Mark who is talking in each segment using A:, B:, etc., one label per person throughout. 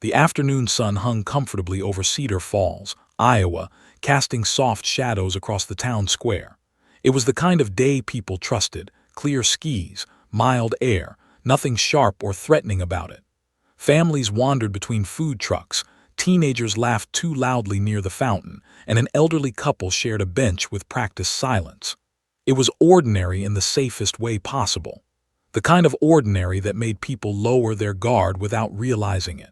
A: The afternoon sun hung comfortably over Cedar Falls, Iowa, casting soft shadows across the town square. It was the kind of day people trusted: clear skies, mild air, nothing sharp or threatening about it. Families wandered between food trucks, teenagers laughed too loudly near the fountain, and an elderly couple shared a bench with practiced silence. It was ordinary in the safest way possible, the kind of ordinary that made people lower their guard without realizing it.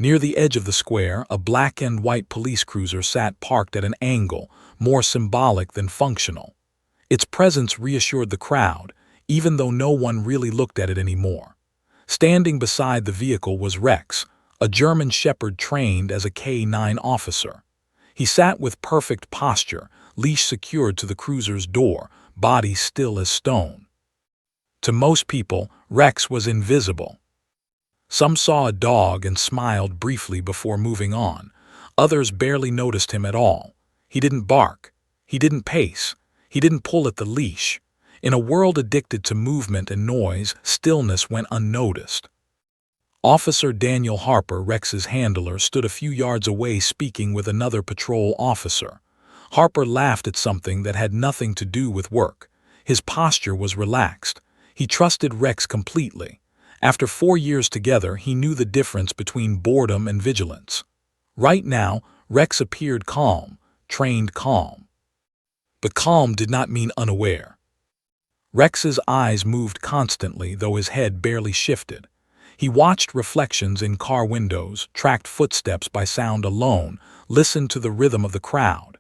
A: Near the edge of the square, a black and white police cruiser sat parked at an angle, more symbolic than functional. Its presence reassured the crowd, even though no one really looked at it anymore. Standing beside the vehicle was Rex, a German Shepherd trained as a K-9 officer. He sat with perfect posture, leash secured to the cruiser's door, body still as stone. To most people, Rex was invisible. Some saw a dog and smiled briefly before moving on. Others barely noticed him at all. He didn't bark. He didn't pace. He didn't pull at the leash. In a world addicted to movement and noise, stillness went unnoticed. Officer Daniel Harper, Rex's handler, stood a few yards away speaking with another patrol officer. Harper laughed at something that had nothing to do with work. His posture was relaxed. He trusted Rex completely. After 4 years together, he knew the difference between boredom and vigilance. Right now, Rex appeared calm, trained calm. But calm did not mean unaware. Rex's eyes moved constantly, though his head barely shifted. He watched reflections in car windows, tracked footsteps by sound alone, listened to the rhythm of the crowd.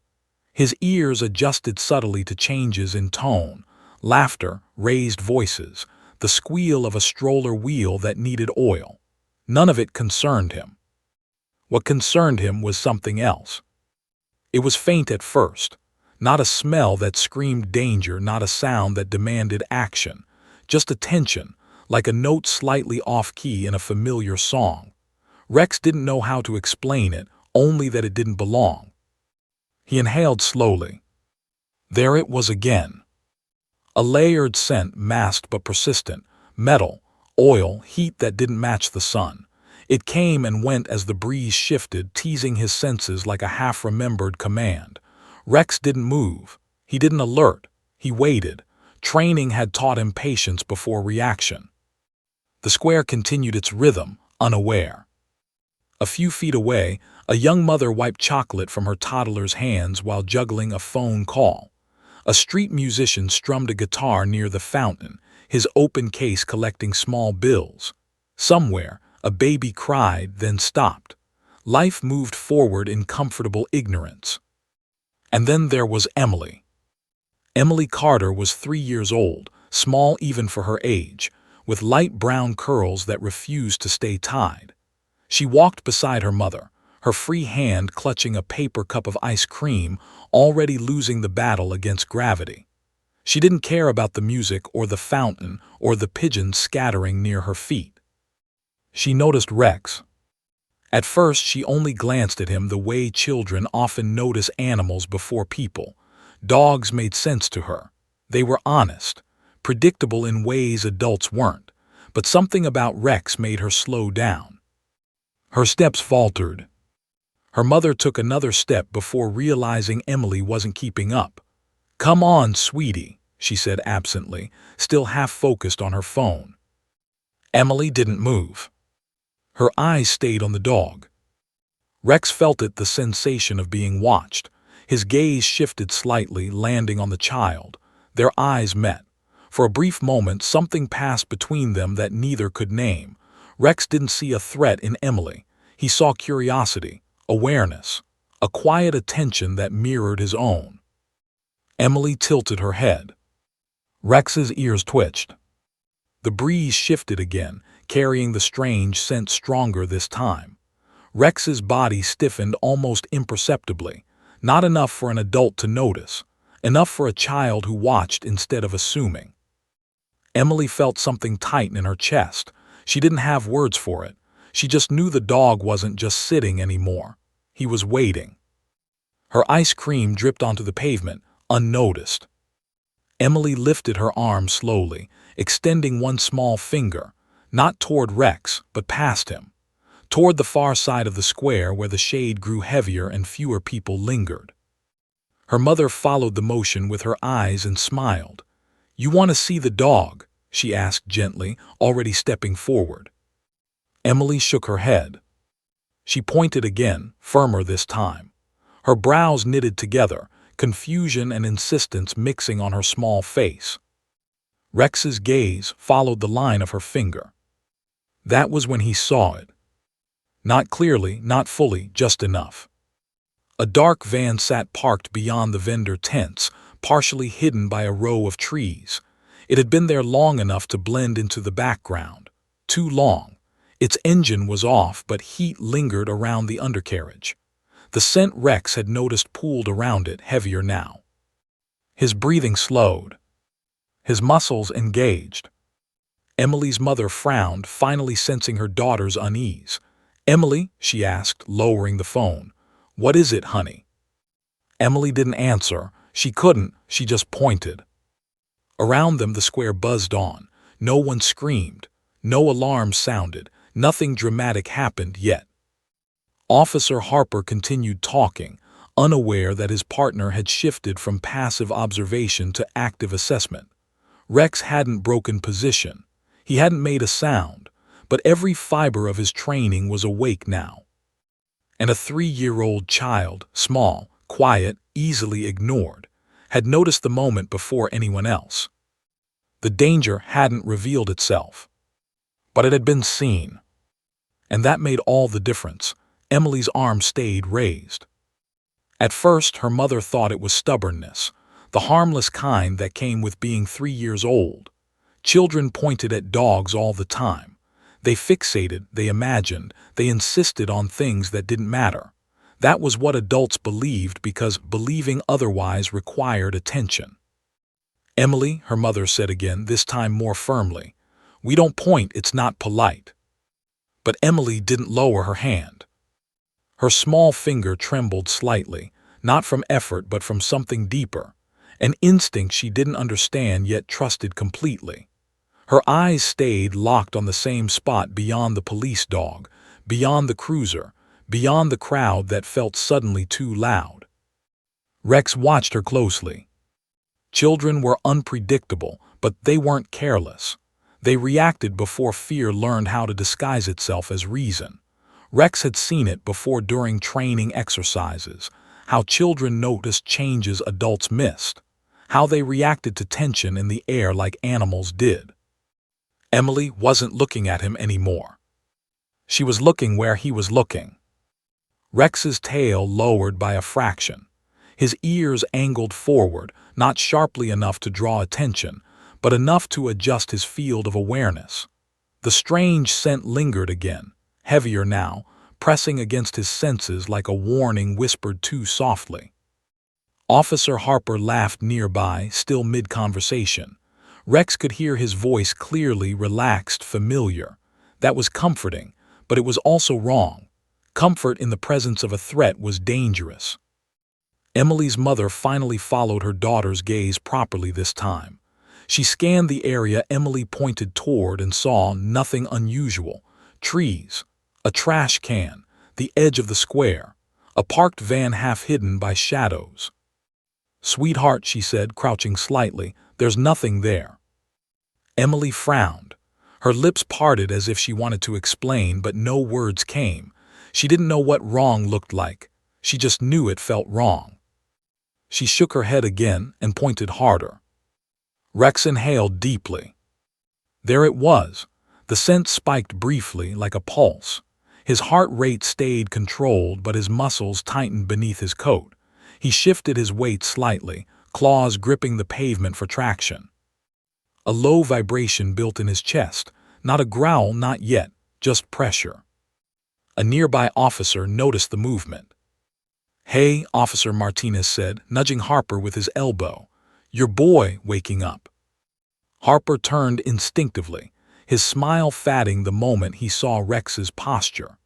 A: His ears adjusted subtly to changes in tone, laughter, raised voices, the squeal of a stroller wheel that needed oil. None of it concerned him. What concerned him was something else. It was faint at first. Not a smell that screamed danger, not a sound that demanded action. Just a tension, like a note slightly off-key in a familiar song. Rex didn't know how to explain it, only that it didn't belong. He inhaled slowly. There it was again. A layered scent, masked but persistent, metal, oil, heat that didn't match the sun. It came and went as the breeze shifted, teasing his senses like a half-remembered command. Rex didn't move. He didn't alert. He waited. Training had taught him patience before reaction. The square continued its rhythm, unaware. A few feet away, a young mother wiped chocolate from her toddler's hands while juggling a phone call. A street musician strummed a guitar near the fountain, his open case collecting small bills. Somewhere, a baby cried, then stopped. Life moved forward in comfortable ignorance. And then there was Emily. Emily Carter was 3 years old, small even for her age, with light brown curls that refused to stay tied. She walked beside her mother, her free hand clutching a paper cup of ice cream, already losing the battle against gravity. She didn't care about the music or the fountain or the pigeons scattering near her feet. She noticed Rex. At first, she only glanced at him the way children often notice animals before people. Dogs made sense to her. They were honest, predictable in ways adults weren't, but something about Rex made her slow down. Her steps faltered. Her mother took another step before realizing Emily wasn't keeping up. "Come on, sweetie," she said absently, still half-focused on her phone. Emily didn't move. Her eyes stayed on the dog. Rex felt it, the sensation of being watched. His gaze shifted slightly, landing on the child. Their eyes met. For a brief moment, something passed between them that neither could name. Rex didn't see a threat in Emily. He saw curiosity, awareness, a quiet attention that mirrored his own. Emily tilted her head. Rex's ears twitched. The breeze shifted again, carrying the strange scent stronger this time. Rex's body stiffened almost imperceptibly, not enough for an adult to notice, enough for a child who watched instead of assuming. Emily felt something tighten in her chest. She didn't have words for it. She just knew the dog wasn't just sitting anymore. He was waiting. Her ice cream dripped onto the pavement, unnoticed. Emily lifted her arm slowly, extending one small finger, not toward Rex, but past him, toward the far side of the square where the shade grew heavier and fewer people lingered. Her mother followed the motion with her eyes and smiled. "You want to see the dog?" she asked gently, already stepping forward. Emily shook her head. She pointed again, firmer this time. Her brows knitted together, confusion and insistence mixing on her small face. Rex's gaze followed the line of her finger. That was when he saw it. Not clearly, not fully, just enough. A dark van sat parked beyond the vendor tents, partially hidden by a row of trees. It had been there long enough to blend into the background. Too long. Its engine was off, but heat lingered around the undercarriage. The scent Rex had noticed pooled around it, heavier now. His breathing slowed. His muscles engaged. Emily's mother frowned, finally sensing her daughter's unease. "Emily," she asked, lowering the phone. "What is it, honey?" Emily didn't answer. She couldn't, she just pointed. Around them the square buzzed on. No one screamed. No alarms sounded. Nothing dramatic happened yet. Officer Harper continued talking, unaware that his partner had shifted from passive observation to active assessment. Rex hadn't broken position. He hadn't made a sound, but every fiber of his training was awake now. And a 3-year-old child, small, quiet, easily ignored, had noticed the moment before anyone else. The danger hadn't revealed itself, but it had been seen. And that made all the difference. Emily's arm stayed raised. At first, her mother thought it was stubbornness, the harmless kind that came with being 3 years old. Children pointed at dogs all the time. They fixated, they imagined, they insisted on things that didn't matter. That was what adults believed because believing otherwise required attention. "Emily," her mother said again, this time more firmly, "we don't point, it's not polite." But Emily didn't lower her hand. Her small finger trembled slightly, not from effort but from something deeper, an instinct she didn't understand yet trusted completely. Her eyes stayed locked on the same spot beyond the police dog, beyond the cruiser, beyond the crowd that felt suddenly too loud. Rex watched her closely. Children were unpredictable, but they weren't careless. They reacted before fear learned how to disguise itself as reason. Rex had seen it before during training exercises, how children noticed changes adults missed, how they reacted to tension in the air like animals did. Emily wasn't looking at him anymore. She was looking where he was looking. Rex's tail lowered by a fraction. His ears angled forward, not sharply enough to draw attention, but enough to adjust his field of awareness. The strange scent lingered again, heavier now, pressing against his senses like a warning whispered too softly. Officer Harper laughed nearby, still mid-conversation. Rex could hear his voice clearly, relaxed, familiar. That was comforting, but it was also wrong. Comfort in the presence of a threat was dangerous. Emily's mother finally followed her daughter's gaze properly this time. She scanned the area Emily pointed toward and saw nothing unusual. Trees, a trash can, the edge of the square, a parked van half hidden by shadows. "Sweetheart," she said, crouching slightly, "there's nothing there." Emily frowned. Her lips parted as if she wanted to explain, but no words came. She didn't know what wrong looked like. She just knew it felt wrong. She shook her head again and pointed harder. Rex inhaled deeply. There it was. The scent spiked briefly, like a pulse. His heart rate stayed controlled, but his muscles tightened beneath his coat. He shifted his weight slightly, claws gripping the pavement for traction. A low vibration built in his chest. Not a growl, not yet, just pressure. A nearby officer noticed the movement. "Hey," Officer Martinez said, nudging Harper with his elbow. "Your boy waking up." Harper turned instinctively, his smile fading the moment he saw Rex's posture.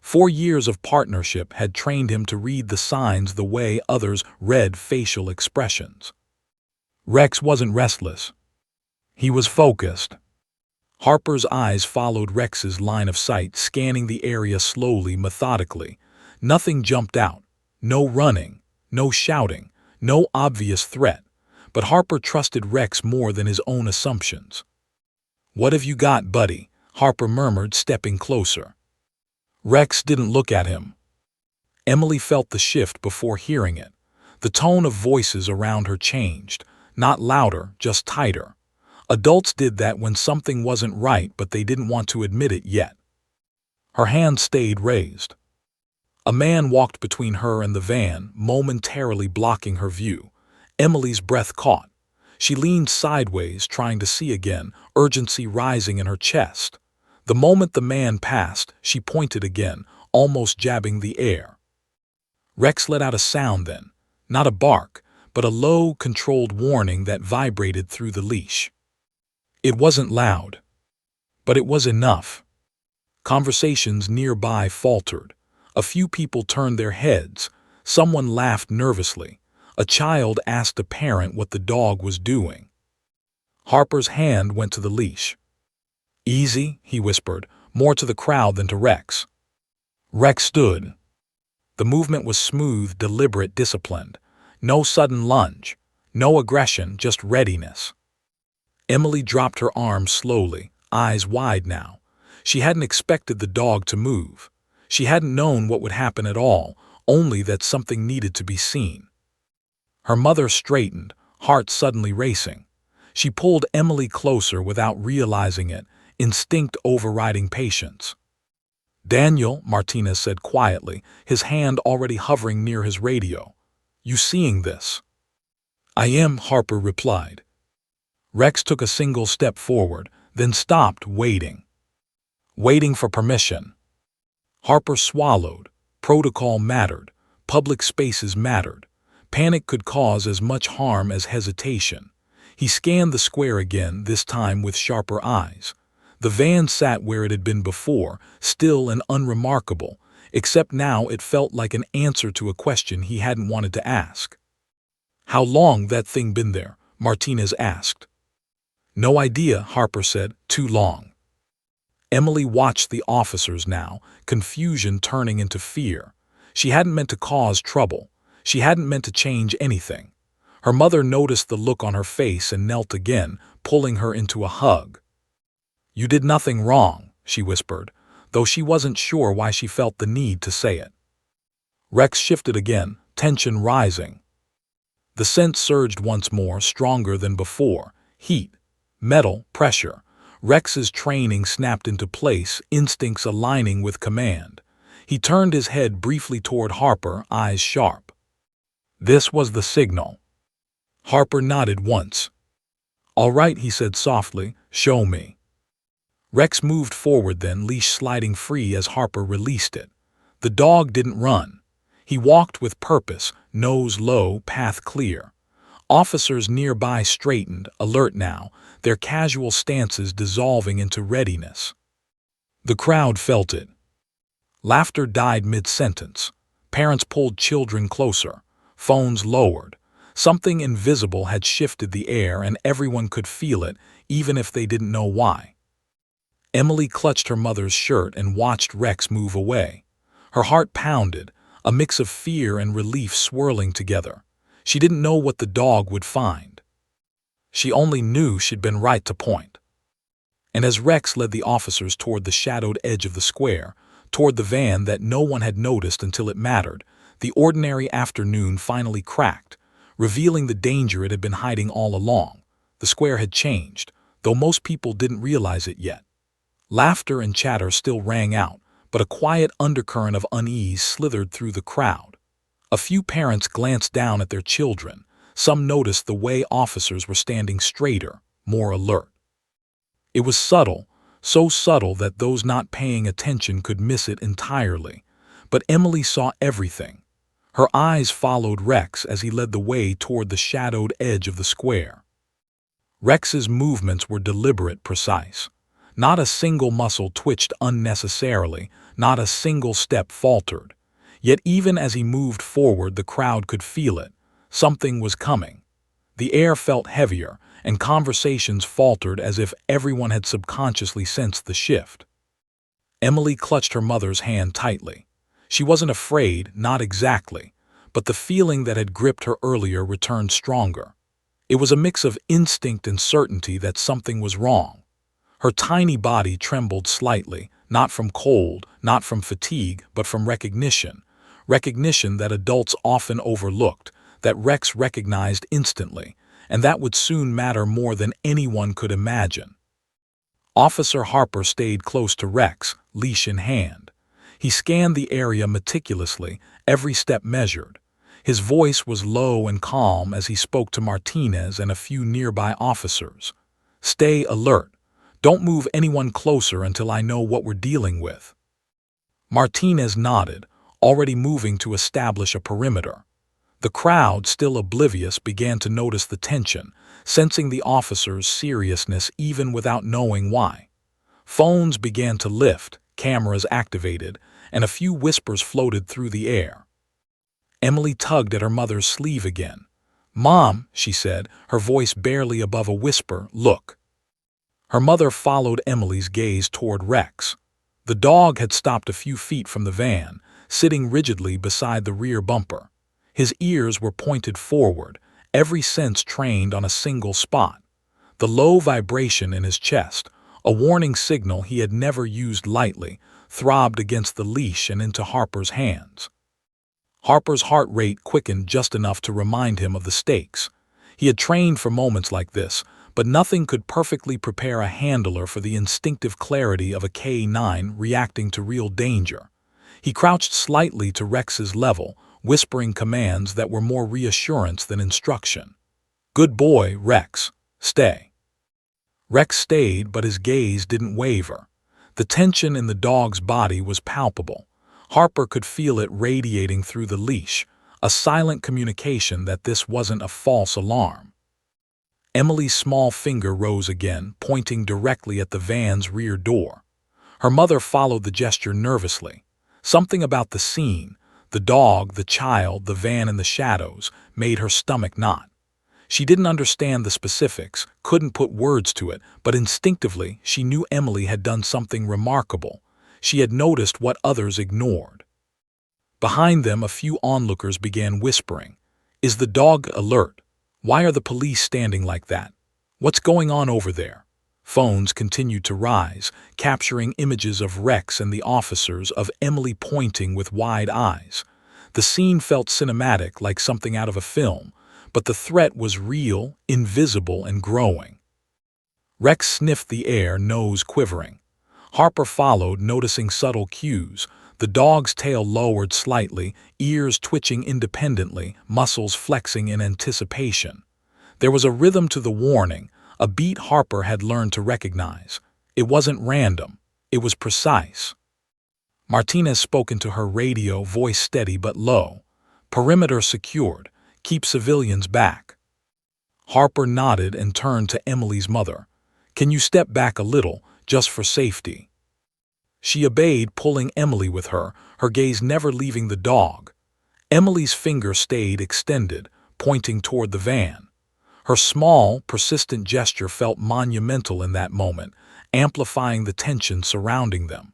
A: 4 years of partnership had trained him to read the signs the way others read facial expressions. Rex wasn't restless. He was focused. Harper's eyes followed Rex's line of sight, scanning the area slowly, methodically. Nothing jumped out. No running, no shouting, no obvious threat. But Harper trusted Rex more than his own assumptions. "What have you got, buddy?" Harper murmured, stepping closer. Rex didn't look at him. Emily felt the shift before hearing it. The tone of voices around her changed, not louder, just tighter. Adults did that when something wasn't right, but they didn't want to admit it yet. Her hand stayed raised. A man walked between her and the van, momentarily blocking her view. Emily's breath caught. She leaned sideways, trying to see again, urgency rising in her chest. The moment the man passed, she pointed again, almost jabbing the air. Rex let out a sound then, not a bark, but a low, controlled warning that vibrated through the leash. It wasn't loud, but it was enough. Conversations nearby faltered. A few people turned their heads. Someone laughed nervously. A child asked a parent what the dog was doing. Harper's hand went to the leash. "Easy," he whispered, more to the crowd than to Rex. Rex stood. The movement was smooth, deliberate, disciplined. No sudden lunge, no aggression, just readiness. Emily dropped her arms slowly, eyes wide now. She hadn't expected the dog to move. She hadn't known what would happen at all, only that something needed to be seen. Her mother straightened, heart suddenly racing. She pulled Emily closer without realizing it, instinct overriding patience. "Daniel," Martinez said quietly, his hand already hovering near his radio. "You seeing this?" "I am," Harper replied. Rex took a single step forward, then stopped, waiting. Waiting for permission. Harper swallowed. Protocol mattered. Public spaces mattered. Panic could cause as much harm as hesitation. He scanned the square again, this time with sharper eyes. The van sat where it had been before, still and unremarkable, except now it felt like an answer to a question he hadn't wanted to ask. "How long that thing been there?" Martinez asked. "No idea," Harper said. "Too long." Emily watched the officers now, confusion turning into fear. She hadn't meant to cause trouble. She hadn't meant to change anything. Her mother noticed the look on her face and knelt again, pulling her into a hug. "You did nothing wrong," she whispered, though she wasn't sure why she felt the need to say it. Rex shifted again, tension rising. The scent surged once more, stronger than before. Heat, metal, pressure. Rex's training snapped into place, instincts aligning with command. He turned his head briefly toward Harper, eyes sharp. This was the signal. Harper nodded once. "All right," he said softly, "show me." Rex moved forward then, leash sliding free as Harper released it. The dog didn't run. He walked with purpose, nose low, path clear. Officers nearby straightened, alert now, their casual stances dissolving into readiness. The crowd felt it. Laughter died mid-sentence. Parents pulled children closer. Phones lowered. Something invisible had shifted the air, and everyone could feel it, even if they didn't know why. Emily clutched her mother's shirt and watched Rex move away. Her heart pounded, a mix of fear and relief swirling together. She didn't know what the dog would find. She only knew she'd been right to point. And as Rex led the officers toward the shadowed edge of the square, toward the van that no one had noticed until it mattered, the ordinary afternoon finally cracked, revealing the danger it had been hiding all along. The square had changed, though most people didn't realize it yet. Laughter and chatter still rang out, but a quiet undercurrent of unease slithered through the crowd. A few parents glanced down at their children. Some noticed the way officers were standing straighter, more alert. It was subtle, so subtle that those not paying attention could miss it entirely. But Emily saw everything. Her eyes followed Rex as he led the way toward the shadowed edge of the square. Rex's movements were deliberate, precise. Not a single muscle twitched unnecessarily, not a single step faltered. Yet even as he moved forward, the crowd could feel it. Something was coming. The air felt heavier, and conversations faltered as if everyone had subconsciously sensed the shift. Emily clutched her mother's hand tightly. She wasn't afraid, not exactly, but the feeling that had gripped her earlier returned stronger. It was a mix of instinct and certainty that something was wrong. Her tiny body trembled slightly, not from cold, not from fatigue, but from recognition. Recognition that adults often overlooked, that Rex recognized instantly, and that would soon matter more than anyone could imagine. Officer Harper stayed close to Rex, leash in hand. He scanned the area meticulously, every step measured. His voice was low and calm as he spoke to Martinez and a few nearby officers. "Stay alert. Don't move anyone closer until I know what we're dealing with." Martinez nodded, already moving to establish a perimeter. The crowd, still oblivious, began to notice the tension, sensing the officer's seriousness even without knowing why. Phones began to lift, cameras activated, and a few whispers floated through the air. Emily tugged at her mother's sleeve again. "Mom," she said, her voice barely above a whisper, "look." Her mother followed Emily's gaze toward Rex. The dog had stopped a few feet from the van, sitting rigidly beside the rear bumper. His ears were pointed forward, every sense trained on a single spot. The low vibration in his chest, a warning signal he had never used lightly, throbbed against the leash and into Harper's hands. Harper's heart rate quickened just enough to remind him of the stakes. He had trained for moments like this, but nothing could perfectly prepare a handler for the instinctive clarity of a K9 reacting to real danger. He crouched slightly to Rex's level, whispering commands that were more reassurance than instruction. "Good boy, Rex. Stay." Rex stayed, but his gaze didn't waver. The tension in the dog's body was palpable. Harper could feel it radiating through the leash, a silent communication that this wasn't a false alarm. Emily's small finger rose again, pointing directly at the van's rear door. Her mother followed the gesture nervously. Something about the scene, the dog, the child, the van in the shadows, made her stomach knot. She didn't understand the specifics, couldn't put words to it, but instinctively she knew Emily had done something remarkable. She had noticed what others ignored. Behind them, a few onlookers began whispering. "Is the dog alert? Why are the police standing like that? What's going on over there?" Phones continued to rise, capturing images of Rex and the officers, of Emily pointing with wide eyes. The scene felt cinematic, like something out of a film, but the threat was real, invisible, and growing. Rex sniffed the air, nose quivering. Harper followed, noticing subtle cues. The dog's tail lowered slightly, ears twitching independently, muscles flexing in anticipation. There was a rhythm to the warning, a beat Harper had learned to recognize. It wasn't random. It was precise. Martinez spoke into her radio, voice steady but low. "Perimeter secured. Keep civilians back." Harper nodded and turned to Emily's mother. "Can you step back a little, just for safety?" She obeyed, pulling Emily with her, her gaze never leaving the dog. Emily's finger stayed extended, pointing toward the van. Her small, persistent gesture felt monumental in that moment, amplifying the tension surrounding them.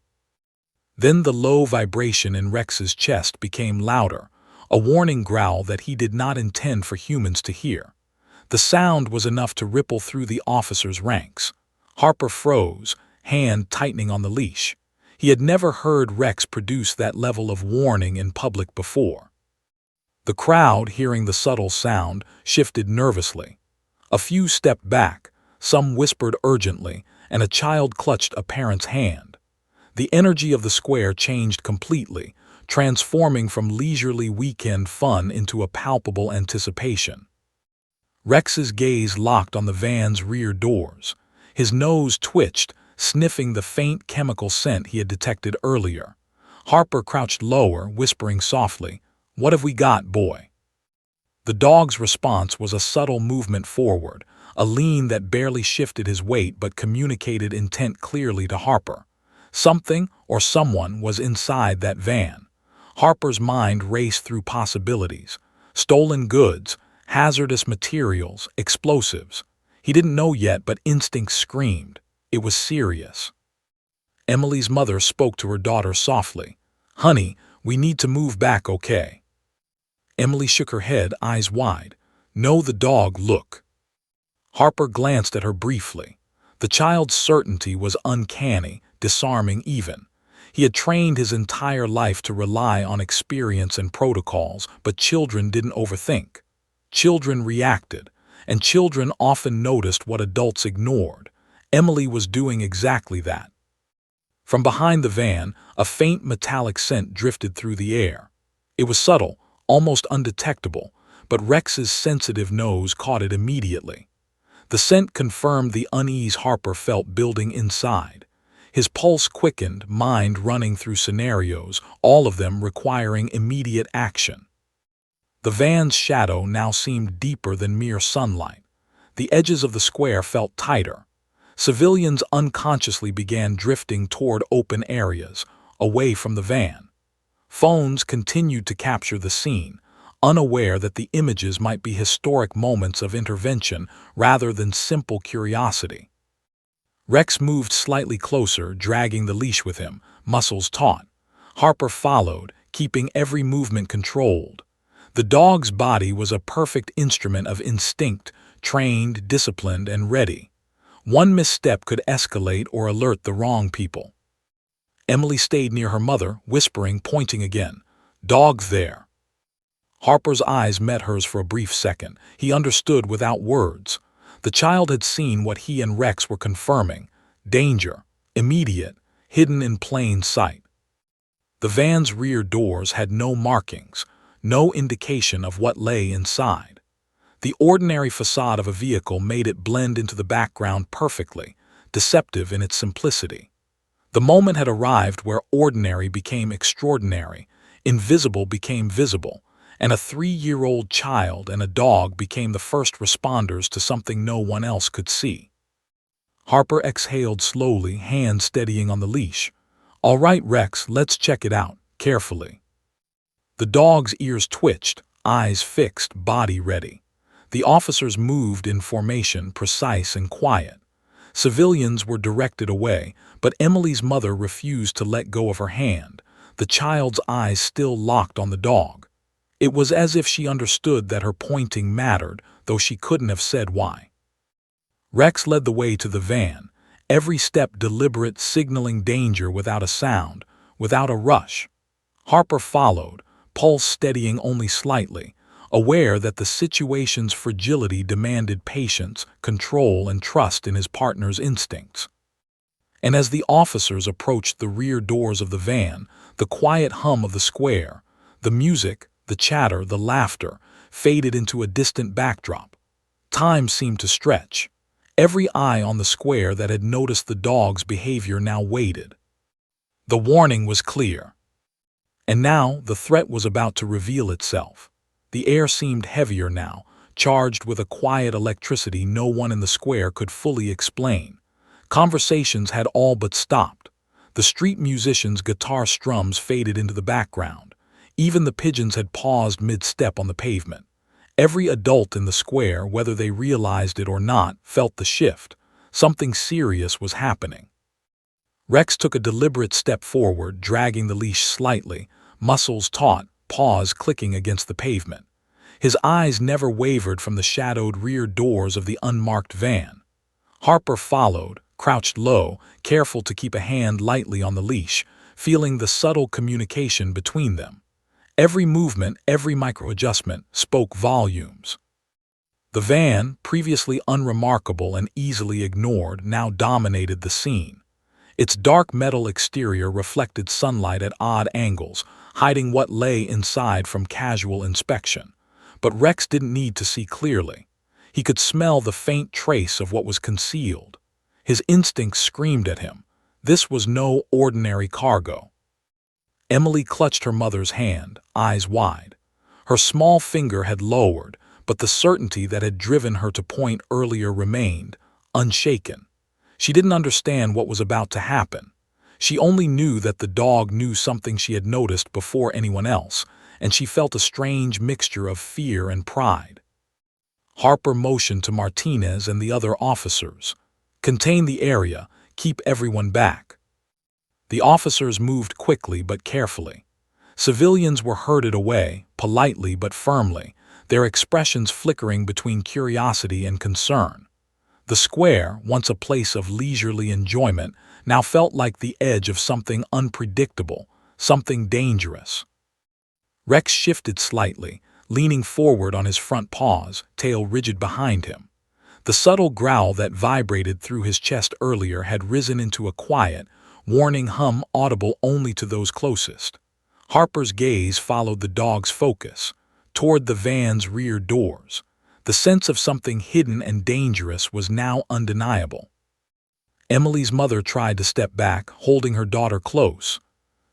A: Then the low vibration in Rex's chest became louder, a warning growl that he did not intend for humans to hear. The sound was enough to ripple through the officers' ranks. Harper froze, hand tightening on the leash. He had never heard Rex produce that level of warning in public before. The crowd, hearing the subtle sound, shifted nervously. A few stepped back, some whispered urgently, and a child clutched a parent's hand. The energy of the square changed completely, transforming from leisurely weekend fun into a palpable anticipation. Rex's gaze locked on the van's rear doors. His nose twitched, sniffing the faint chemical scent he had detected earlier. Harper crouched lower, whispering softly, "What have we got, boy?" The dog's response was a subtle movement forward, a lean that barely shifted his weight but communicated intent clearly to Harper. Something or someone was inside that van. Harper's mind raced through possibilities. Stolen goods, hazardous materials, explosives. He didn't know yet, but instinct screamed. It was serious. Emily's mother spoke to her daughter softly. "Honey, we need to move back, okay?" Emily shook her head, eyes wide. "No, the dog, look." Harper glanced at her briefly. The child's certainty was uncanny, disarming even. He had trained his entire life to rely on experience and protocols, but children didn't overthink. Children reacted, and children often noticed what adults ignored. Emily was doing exactly that. From behind the van, a faint metallic scent drifted through the air. It was subtle, almost undetectable, but Rex's sensitive nose caught it immediately. The scent confirmed the unease Harper felt building inside. His pulse quickened, mind running through scenarios, all of them requiring immediate action. The van's shadow now seemed deeper than mere sunlight. The edges of the square felt tighter. Civilians unconsciously began drifting toward open areas, away from the van. Phones continued to capture the scene, unaware that the images might be historic moments of intervention rather than simple curiosity. Rex moved slightly closer, dragging the leash with him, muscles taut. Harper followed, keeping every movement controlled. The dog's body was a perfect instrument of instinct, trained, disciplined, and ready. One misstep could escalate or alert the wrong people. Emily stayed near her mother, whispering, pointing again. "Dog there." Harper's eyes met hers for a brief second. He understood without words. The child had seen what he and Rex were confirming. Danger, immediate, hidden in plain sight. The van's rear doors had no markings, no indication of what lay inside. The ordinary facade of a vehicle made it blend into the background perfectly, deceptive in its simplicity. The moment had arrived where ordinary became extraordinary, invisible became visible, and a 3-year-old child and a dog became the first responders to something no one else could see. Harper exhaled slowly, hands steadying on the leash. "All right, Rex, let's check it out, carefully." The dog's ears twitched, eyes fixed, body ready. The officers moved in formation, precise and quiet. Civilians were directed away, but Emily's mother refused to let go of her hand, the child's eyes still locked on the dog. It was as if she understood that her pointing mattered, though she couldn't have said why. Rex led the way to the van, every step deliberate, signaling danger without a sound, without a rush. Harper followed, pulse steadying only slightly, aware that the situation's fragility demanded patience, control, and trust in his partner's instincts. And as the officers approached the rear doors of the van, the quiet hum of the square, the music, the chatter, the laughter, faded into a distant backdrop. Time seemed to stretch. Every eye on the square that had noticed the dog's behavior now waited. The warning was clear. And now the threat was about to reveal itself. The air seemed heavier now, charged with a quiet electricity no one in the square could fully explain. Conversations had all but stopped. The street musicians' guitar strums faded into the background. Even the pigeons had paused mid-step on the pavement. Every adult in the square, whether they realized it or not, felt the shift. Something serious was happening. Rex took a deliberate step forward, dragging the leash slightly, muscles taut, paws clicking against the pavement. His eyes never wavered from the shadowed rear doors of the unmarked van. Harper followed, crouched low, careful to keep a hand lightly on the leash, feeling the subtle communication between them. Every movement, every micro-adjustment spoke volumes. The van, previously unremarkable and easily ignored, now dominated the scene. Its dark metal exterior reflected sunlight at odd angles, hiding what lay inside from casual inspection. But Rex didn't need to see clearly. He could smell the faint trace of what was concealed. His instincts screamed at him. This was no ordinary cargo. Emily clutched her mother's hand, eyes wide. Her small finger had lowered, but the certainty that had driven her to point earlier remained, unshaken. She didn't understand what was about to happen. She only knew that the dog knew something she had noticed before anyone else, and she felt a strange mixture of fear and pride. Harper motioned to Martinez and the other officers. "Contain the area, keep everyone back." The officers moved quickly but carefully. Civilians were herded away, politely but firmly, their expressions flickering between curiosity and concern. The square, once a place of leisurely enjoyment, now felt like the edge of something unpredictable, something dangerous. Rex shifted slightly, leaning forward on his front paws, tail rigid behind him. The subtle growl that vibrated through his chest earlier had risen into a quiet, warning hum audible only to those closest. Harper's gaze followed the dog's focus, toward the van's rear doors. The sense of something hidden and dangerous was now undeniable. Emily's mother tried to step back, holding her daughter close.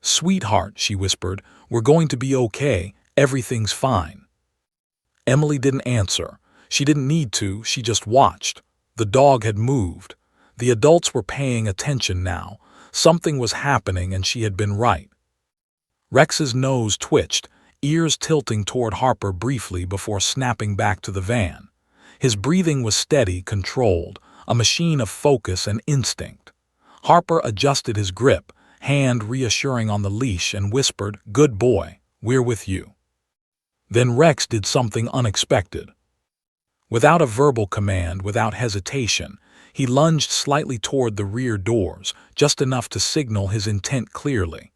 A: "Sweetheart," she whispered, "we're going to be okay, everything's fine." Emily didn't answer. She didn't need to, she just watched. The dog had moved. The adults were paying attention now. Something was happening and she had been right. Rex's nose twitched, ears tilting toward Harper briefly before snapping back to the van. His breathing was steady, controlled, a machine of focus and instinct. Harper adjusted his grip, hand reassuring on the leash, and whispered, "Good boy, we're with you." Then Rex did something unexpected. Without a verbal command, without hesitation, he lunged slightly toward the rear doors, just enough to signal his intent clearly.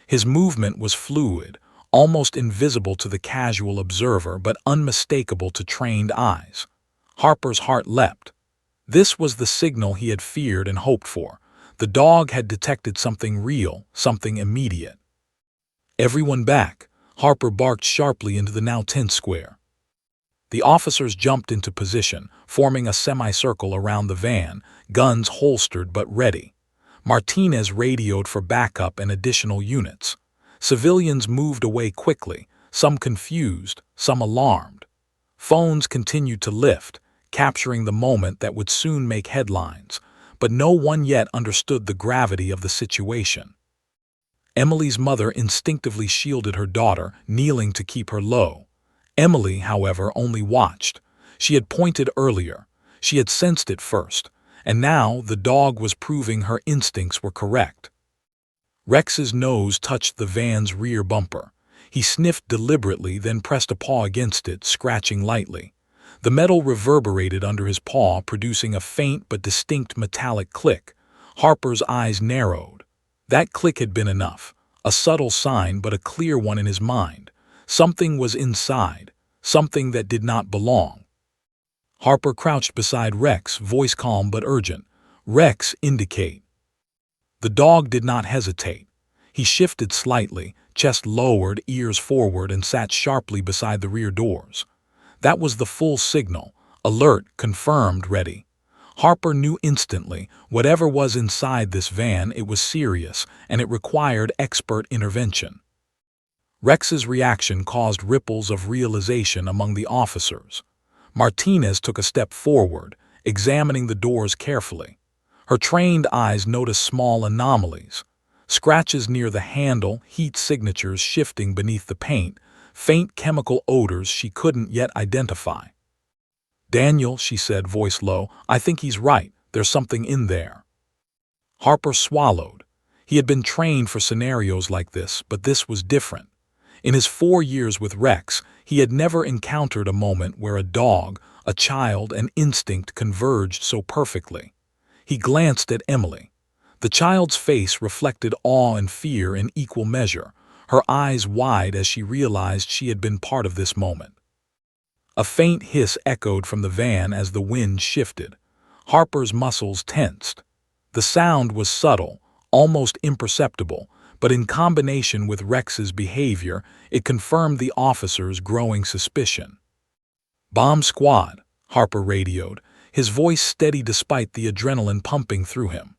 A: His movement was fluid, almost invisible to the casual observer but unmistakable to trained eyes. Harper's heart leapt. This was the signal he had feared and hoped for. The dog had detected something real, something immediate. "Everyone back," Harper barked sharply into the now tense square. The officers jumped into position, forming a semicircle around the van, guns holstered but ready. Martinez radioed for backup and additional units. Civilians moved away quickly, some confused, some alarmed. Phones continued to lift, capturing the moment that would soon make headlines, but no one yet understood the gravity of the situation. Emily's mother instinctively shielded her daughter, kneeling to keep her low. Emily, however, only watched. She had pointed earlier. She had sensed it first, and now the dog was proving her instincts were correct. Rex's nose touched the van's rear bumper. He sniffed deliberately, then pressed a paw against it, scratching lightly. The metal reverberated under his paw, producing a faint but distinct metallic click. Harper's eyes narrowed. That click had been enough, a subtle sign but a clear one in his mind. Something was inside, something that did not belong. Harper crouched beside Rex, voice calm but urgent. "Rex, indicate." The dog did not hesitate. He shifted slightly, chest lowered, ears forward, and sat sharply beside the rear doors. That was the full signal. Alert, confirmed, ready. Harper knew instantly, whatever was inside this van, it was serious, and it required expert intervention. Rex's reaction caused ripples of realization among the officers. Martinez took a step forward, examining the doors carefully. Her trained eyes noticed small anomalies. Scratches near the handle, heat signatures shifting beneath the paint, faint chemical odors she couldn't yet identify. "Daniel," she said, voice low, "I think he's right. There's something in there." Harper swallowed. He had been trained for scenarios like this, but this was different. In his 4 years with Rex, he had never encountered a moment where a dog, a child, and instinct converged so perfectly. He glanced at Emily. The child's face reflected awe and fear in equal measure, her eyes wide as she realized she had been part of this moment. A faint hiss echoed from the van as the wind shifted. Harper's muscles tensed. The sound was subtle, almost imperceptible, but in combination with Rex's behavior, it confirmed the officer's growing suspicion. "Bomb squad," Harper radioed, his voice steady despite the adrenaline pumping through him.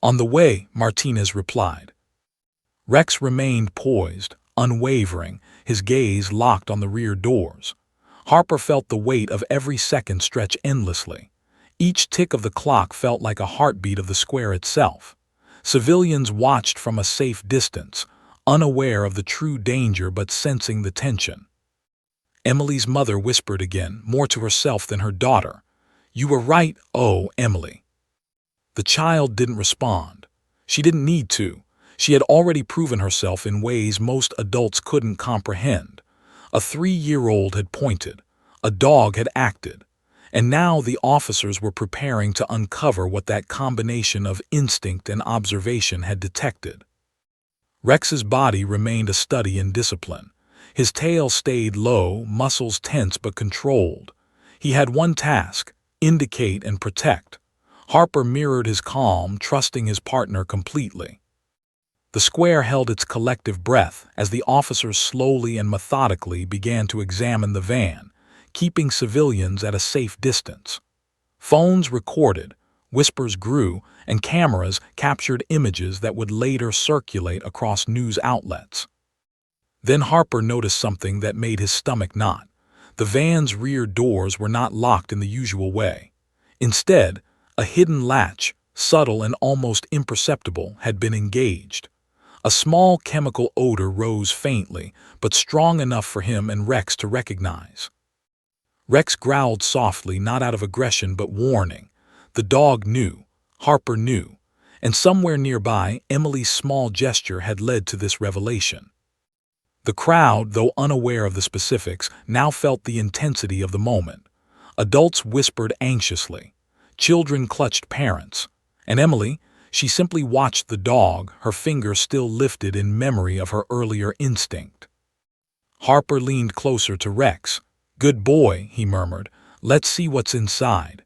A: "On the way," Martinez replied. Rex remained poised, unwavering, his gaze locked on the rear doors. Harper felt the weight of every second stretch endlessly. Each tick of the clock felt like a heartbeat of the square itself. Civilians watched from a safe distance, unaware of the true danger but sensing the tension. Emily's mother whispered again, more to herself than her daughter. "You were right, oh, Emily." The child didn't respond. She didn't need to. She had already proven herself in ways most adults couldn't comprehend. A 3-year-old had pointed. A dog had acted. And now the officers were preparing to uncover what that combination of instinct and observation had detected. Rex's body remained a study in discipline. His tail stayed low, muscles tense but controlled. He had one task: indicate and protect. Harper mirrored his calm, trusting his partner completely. The square held its collective breath as the officers slowly and methodically began to examine the van, keeping civilians at a safe distance. Phones recorded, whispers grew, and cameras captured images that would later circulate across news outlets. Then Harper noticed something that made his stomach knot. The van's rear doors were not locked in the usual way. Instead, a hidden latch, subtle and almost imperceptible, had been engaged. A small chemical odor rose faintly, but strong enough for him and Rex to recognize. Rex growled softly, not out of aggression but warning. The dog knew, Harper knew, and somewhere nearby, Emily's small gesture had led to this revelation. The crowd, though unaware of the specifics, now felt the intensity of the moment. Adults whispered anxiously. Children clutched parents. And Emily, she simply watched the dog, her finger still lifted in memory of her earlier instinct. Harper leaned closer to Rex. "Good boy," he murmured. "Let's see what's inside."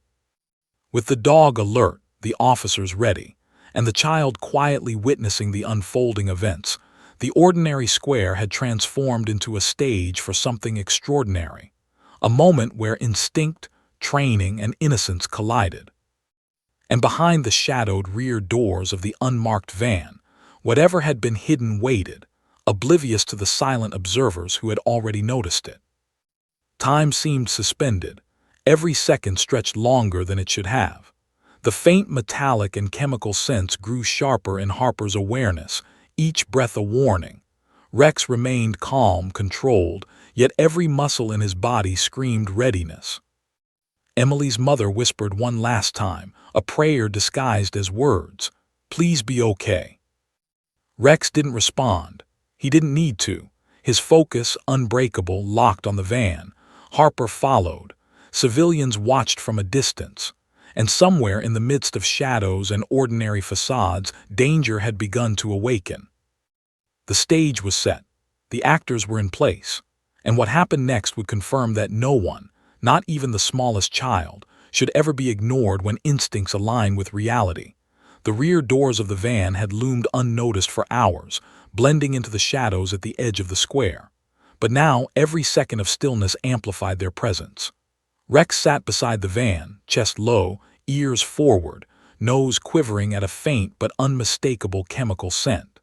A: With the dog alert, the officers ready, and the child quietly witnessing the unfolding events, the ordinary square had transformed into a stage for something extraordinary. A moment where instinct, training, and innocence collided. And behind the shadowed rear doors of the unmarked van, whatever had been hidden waited, oblivious to the silent observers who had already noticed it. Time seemed suspended. Every second stretched longer than it should have. The faint metallic and chemical scents grew sharper in Harper's awareness, each breath a warning. Rex remained calm, controlled, yet every muscle in his body screamed readiness. Emily's mother whispered one last time, a prayer disguised as words. "Please be okay." Rex didn't respond. He didn't need to. His focus, unbreakable, locked on the van. Harper followed. Civilians watched from a distance. And somewhere in the midst of shadows and ordinary facades, danger had begun to awaken. The stage was set. The actors were in place. And what happened next would confirm that no one, not even the smallest child, should ever be ignored when instincts align with reality. The rear doors of the van had loomed unnoticed for hours, blending into the shadows at the edge of the square. But now every second of stillness amplified their presence. Rex sat beside the van, chest low, ears forward, nose quivering at a faint but unmistakable chemical scent.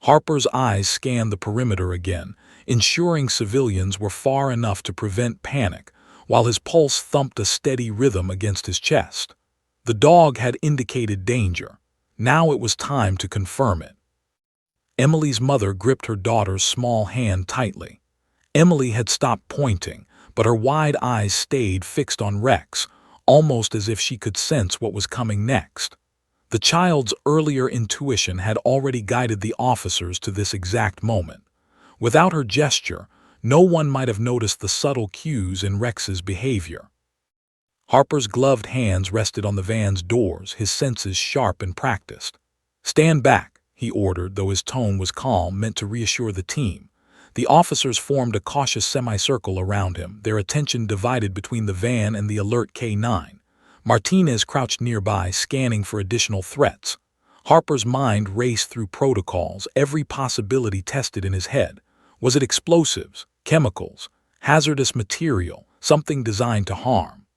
A: Harper's eyes scanned the perimeter again, ensuring civilians were far enough to prevent panic, while his pulse thumped a steady rhythm against his chest. The dog had indicated danger. Now it was time to confirm it. Emily's mother gripped her daughter's small hand tightly. Emily had stopped pointing, but her wide eyes stayed fixed on Rex, almost as if she could sense what was coming next. The child's earlier intuition had already guided the officers to this exact moment. Without her gesture, no one might have noticed the subtle cues in Rex's behavior. Harper's gloved hands rested on the van's doors, his senses sharp and practiced. "Stand back," he ordered, though his tone was calm, meant to reassure the team. The officers formed a cautious semicircle around him, their attention divided between the van and the alert K9. Martinez crouched nearby, scanning for additional threats. Harper's mind raced through protocols, every possibility tested in his head. Was it explosives, chemicals, hazardous material, something designed to harm?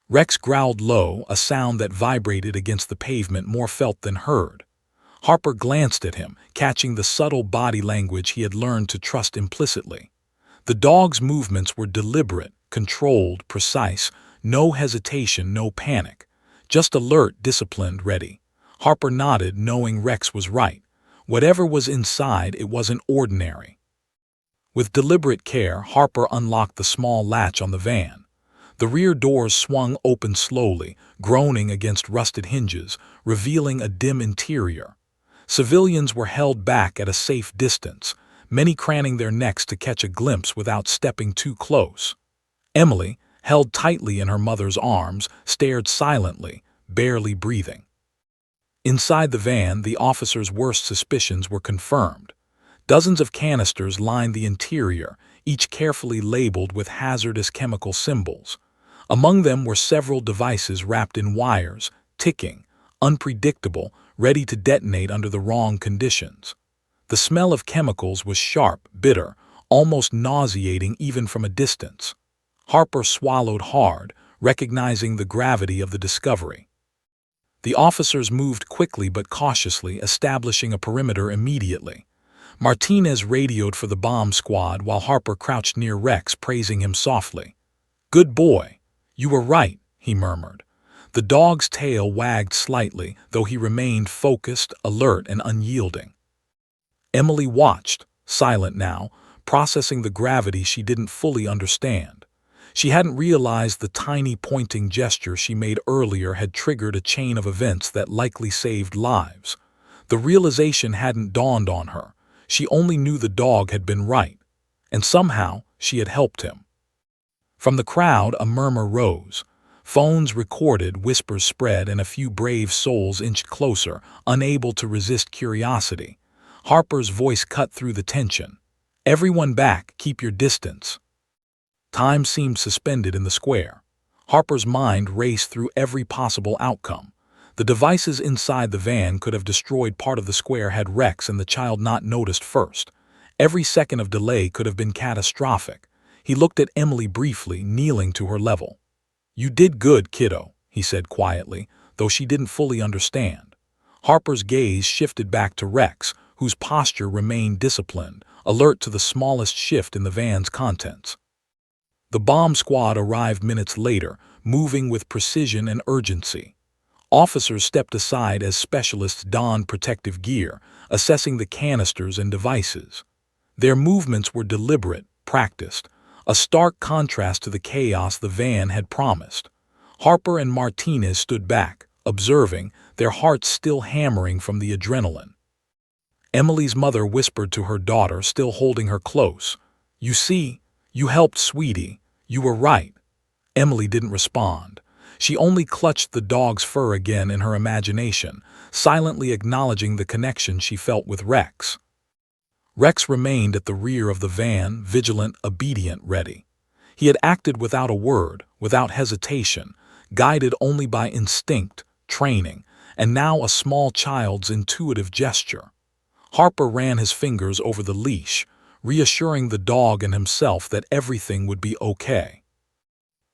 A: Rex growled low, a sound that vibrated against the pavement, more felt than heard. Harper glanced at him, catching the subtle body language he had learned to trust implicitly. The dog's movements were deliberate, controlled, precise, no hesitation, no panic. Just alert, disciplined, ready. Harper nodded, knowing Rex was right. Whatever was inside, it wasn't ordinary. With deliberate care, Harper unlocked the small latch on the van. The rear doors swung open slowly, groaning against rusted hinges, revealing a dim interior. Civilians were held back at a safe distance, many craning their necks to catch a glimpse without stepping too close. Emily, held tightly in her mother's arms, stared silently, barely breathing. Inside the van, the officer's worst suspicions were confirmed. Dozens of canisters lined the interior, each carefully labeled with hazardous chemical symbols. Among them were several devices wrapped in wires, ticking, unpredictable, ready to detonate under the wrong conditions. The smell of chemicals was sharp, bitter, almost nauseating even from a distance. Harper swallowed hard, recognizing the gravity of the discovery. The officers moved quickly but cautiously, establishing a perimeter immediately. Martinez radioed for the bomb squad while Harper crouched near Rex, praising him softly. "Good boy. You were right," he murmured. The dog's tail wagged slightly, though he remained focused, alert, and unyielding. Emily watched, silent now, processing the gravity she didn't fully understand. She hadn't realized the tiny pointing gesture she made earlier had triggered a chain of events that likely saved lives. The realization hadn't dawned on her. She only knew the dog had been right, and somehow she had helped him. From the crowd, a murmur rose. Phones recorded, whispers spread, and a few brave souls inched closer, unable to resist curiosity. Harper's voice cut through the tension. "Everyone back, keep your distance." Time seemed suspended in the square. Harper's mind raced through every possible outcome. The devices inside the van could have destroyed part of the square had Rex and the child not noticed first. Every second of delay could have been catastrophic. He looked at Emily briefly, kneeling to her level. "You did good, kiddo," he said quietly, though she didn't fully understand. Harper's gaze shifted back to Rex, whose posture remained disciplined, alert to the smallest shift in the van's contents. The bomb squad arrived minutes later, moving with precision and urgency. Officers stepped aside as specialists donned protective gear, assessing the canisters and devices. Their movements were deliberate, practiced, a stark contrast to the chaos the van had promised. Harper and Martinez stood back, observing, their hearts still hammering from the adrenaline. Emily's mother whispered to her daughter, still holding her close, "You see, you helped Sweetie. You were right." Emily didn't respond. She only clutched the dog's fur again in her imagination, silently acknowledging the connection she felt with Rex. Rex remained at the rear of the van, vigilant, obedient, ready. He had acted without a word, without hesitation, guided only by instinct, training, and now a small child's intuitive gesture. Harper ran his fingers over the leash, reassuring the dog and himself that everything would be okay.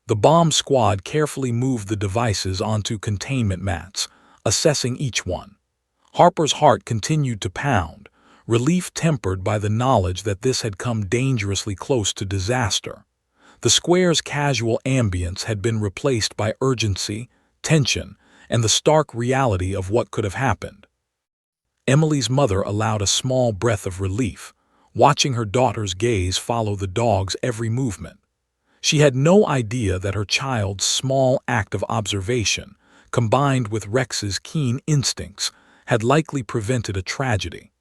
A: The bomb squad carefully moved the devices onto containment mats, assessing each one. Harper's heart continued to pound, relief tempered by the knowledge that this had come dangerously close to disaster. The square's casual ambience had been replaced by urgency, tension, and the stark reality of what could have happened. Emily's mother allowed a small breath of relief, watching her daughter's gaze follow the dog's every movement. She had no idea that her child's small act of observation, combined with Rex's keen instincts, had likely prevented a tragedy.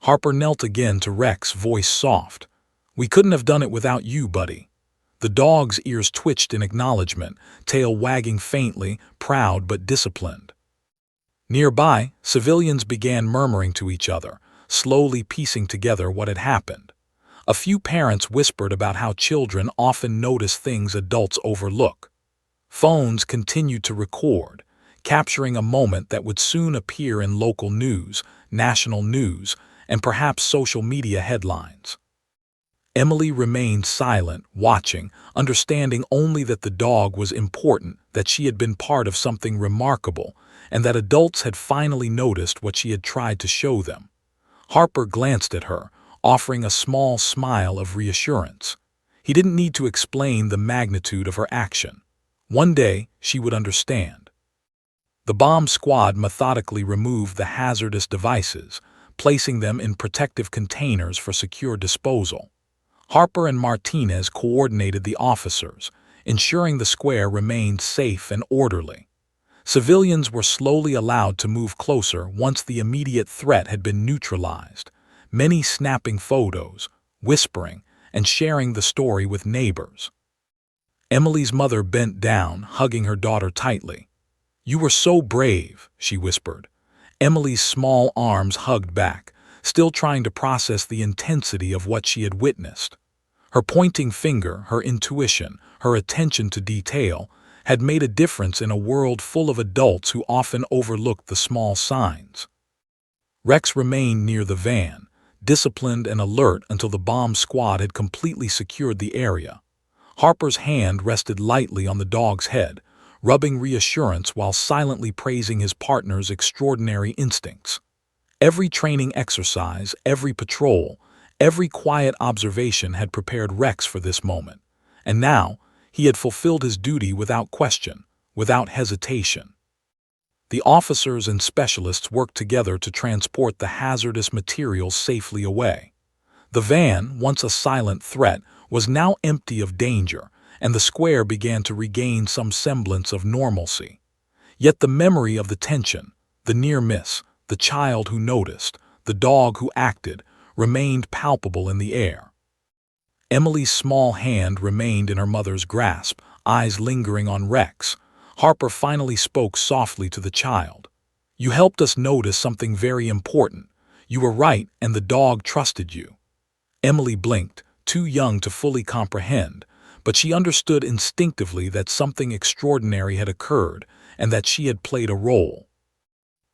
A: Harper knelt again to Rex, voice soft. "We couldn't have done it without you, buddy." The dog's ears twitched in acknowledgement, tail wagging faintly, proud but disciplined. Nearby, civilians began murmuring to each other, slowly piecing together what had happened. A few parents whispered about how children often notice things adults overlook. Phones continued to record, capturing a moment that would soon appear in local news, national news, and perhaps social media headlines. Emily remained silent, watching, understanding only that the dog was important, that she had been part of something remarkable, and that adults had finally noticed what she had tried to show them. Harper glanced at her, offering a small smile of reassurance. He didn't need to explain the magnitude of her action. One day, she would understand. The bomb squad methodically removed the hazardous devices, placing them in protective containers for secure disposal. Harper and Martinez coordinated the officers, ensuring the square remained safe and orderly. Civilians were slowly allowed to move closer once the immediate threat had been neutralized, many snapping photos, whispering, and sharing the story with neighbors. Emily's mother bent down, hugging her daughter tightly. "You were so brave," she whispered. Emily's small arms hugged back, still trying to process the intensity of what she had witnessed. Her pointing finger, her intuition, her attention to detail, had made a difference in a world full of adults who often overlooked the small signs. Rex remained near the van, disciplined and alert until the bomb squad had completely secured the area. Harper's hand rested lightly on the dog's head, rubbing reassurance while silently praising his partner's extraordinary instincts. Every training exercise, every patrol, every quiet observation had prepared Rex for this moment, and now he had fulfilled his duty without question, without hesitation. The officers and specialists worked together to transport the hazardous materials safely away. The van, once a silent threat, was now empty of danger, and the square began to regain some semblance of normalcy. Yet the memory of the tension, the near miss, the child who noticed, the dog who acted, remained palpable in the air. Emily's small hand remained in her mother's grasp, eyes lingering on Rex. Harper finally spoke softly to the child. "You helped us notice something very important. You were right, and the dog trusted you." Emily blinked, too young to fully comprehend, but she understood instinctively that something extraordinary had occurred and that she had played a role.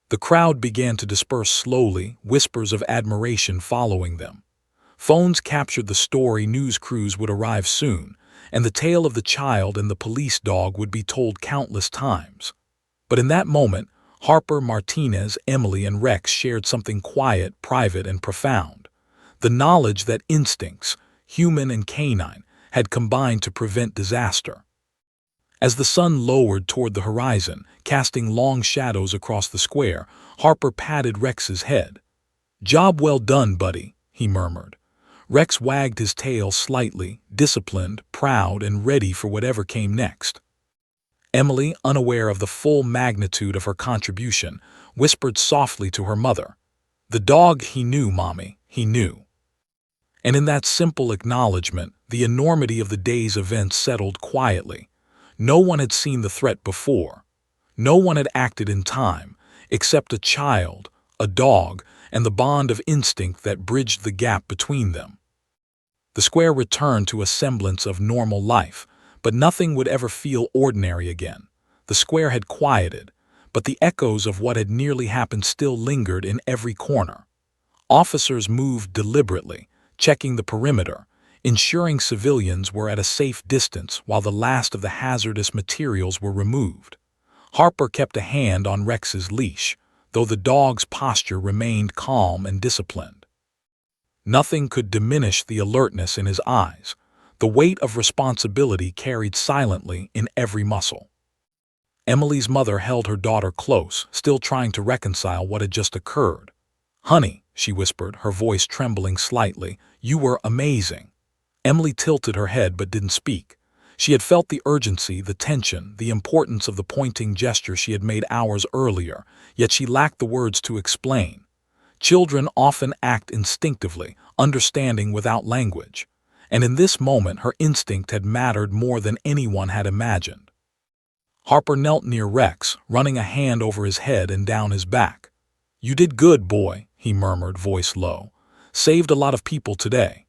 A: The crowd began to disperse slowly, whispers of admiration following them. Phones captured the story news crews would arrive soon, and the tale of the child and the police dog would be told countless times. But in that moment, Harper, Martinez, Emily, and Rex shared something quiet, private, and profound. The knowledge that instincts, human and canine, had combined to prevent disaster. As the sun lowered toward the horizon, casting long shadows across the square, Harper patted Rex's head. "Job well done, buddy," he murmured. Rex wagged his tail slightly, disciplined, proud, and ready for whatever came next. Emily, unaware of the full magnitude of her contribution, whispered softly to her mother, "The dog, he knew, Mommy, he knew." And in that simple acknowledgement, the enormity of the day's events settled quietly. No one had seen the threat before. No one had acted in time, except a child, a dog, and the bond of instinct that bridged the gap between them. The square returned to a semblance of normal life, but nothing would ever feel ordinary again. The square had quieted, but the echoes of what had nearly happened still lingered in every corner. Officers moved deliberately, checking the perimeter, ensuring civilians were at a safe distance while the last of the hazardous materials were removed. Harper kept a hand on Rex's leash, though the dog's posture remained calm and disciplined. Nothing could diminish the alertness in his eyes. The weight of responsibility carried silently in every muscle. Emily's mother held her daughter close, still trying to reconcile what had just occurred. "Honey," she whispered, her voice trembling slightly, "you were amazing." Emily tilted her head but didn't speak. She had felt the urgency, the tension, the importance of the pointing gesture she had made hours earlier, yet she lacked the words to explain. Children often act instinctively, understanding without language, and in this moment her instinct had mattered more than anyone had imagined. Harper knelt near Rex, running a hand over his head and down his back. "You did good, boy," he murmured, voice low. "Saved a lot of people today."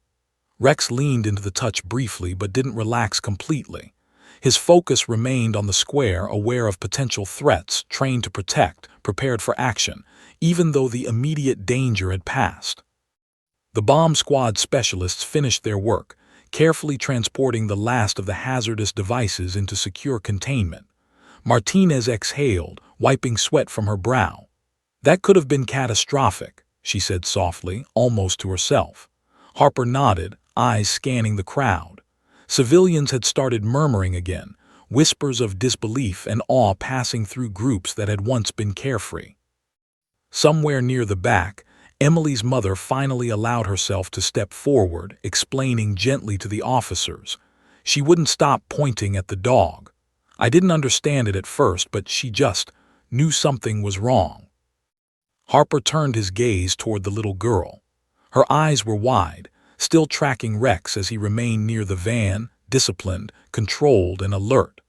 A: Rex leaned into the touch briefly but didn't relax completely. His focus remained on the square, aware of potential threats, trained to protect, prepared for action, even though the immediate danger had passed. The bomb squad specialists finished their work, carefully transporting the last of the hazardous devices into secure containment. Martinez exhaled, wiping sweat from her brow. "That could have been catastrophic," she said softly, almost to herself. Harper nodded, eyes scanning the crowd. Civilians had started murmuring again, whispers of disbelief and awe passing through groups that had once been carefree. Somewhere near the back, Emily's mother finally allowed herself to step forward, explaining gently to the officers. She wouldn't stop pointing at the dog. I didn't understand it at first, but she just knew something was wrong. Harper turned his gaze toward the little girl. Her eyes were wide, still tracking Rex as he remained near the van, disciplined, controlled, and alert.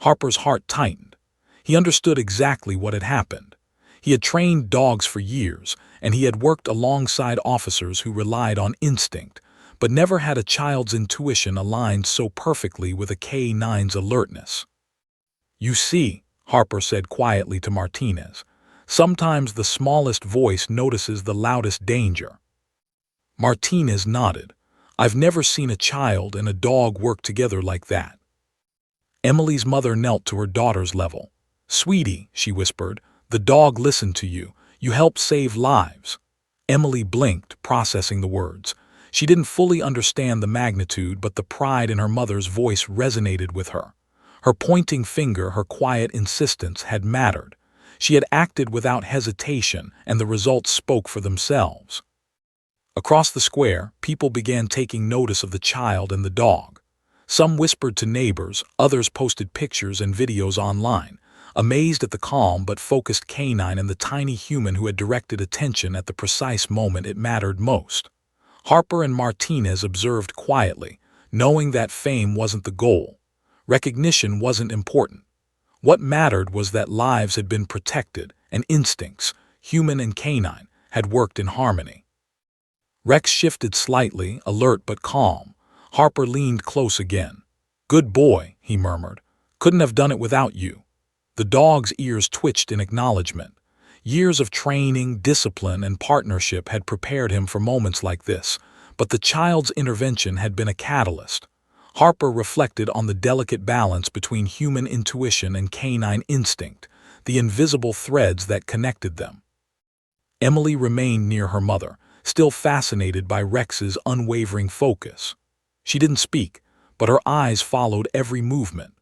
A: Harper's heart tightened. He understood exactly what had happened. He had trained dogs for years, and he had worked alongside officers who relied on instinct, but never had a child's intuition aligned so perfectly with a K9's alertness. "You see," Harper said quietly to Martinez, "sometimes the smallest voice notices the loudest danger." Martinez nodded. "I've never seen a child and a dog work together like that." Emily's mother knelt to her daughter's level. "Sweetie," she whispered, "the dog listened to you. You helped save lives." Emily blinked, processing the words. She didn't fully understand the magnitude, but the pride in her mother's voice resonated with her. Her pointing finger, her quiet insistence had mattered. She had acted without hesitation, and the results spoke for themselves. Across the square, people began taking notice of the child and the dog. Some whispered to neighbors, others posted pictures and videos online, amazed at the calm but focused canine and the tiny human who had directed attention at the precise moment it mattered most. Harper and Martinez observed quietly, knowing that fame wasn't the goal. Recognition wasn't important. What mattered was that lives had been protected and instincts, human and canine, had worked in harmony. Rex shifted slightly, alert but calm. Harper leaned close again. "Good boy," he murmured. "Couldn't have done it without you." The dog's ears twitched in acknowledgement. Years of training, discipline, and partnership had prepared him for moments like this, but the child's intervention had been a catalyst. Harper reflected on the delicate balance between human intuition and canine instinct, the invisible threads that connected them. Emily remained near her mother, still fascinated by Rex's unwavering focus. She didn't speak, but her eyes followed every movement.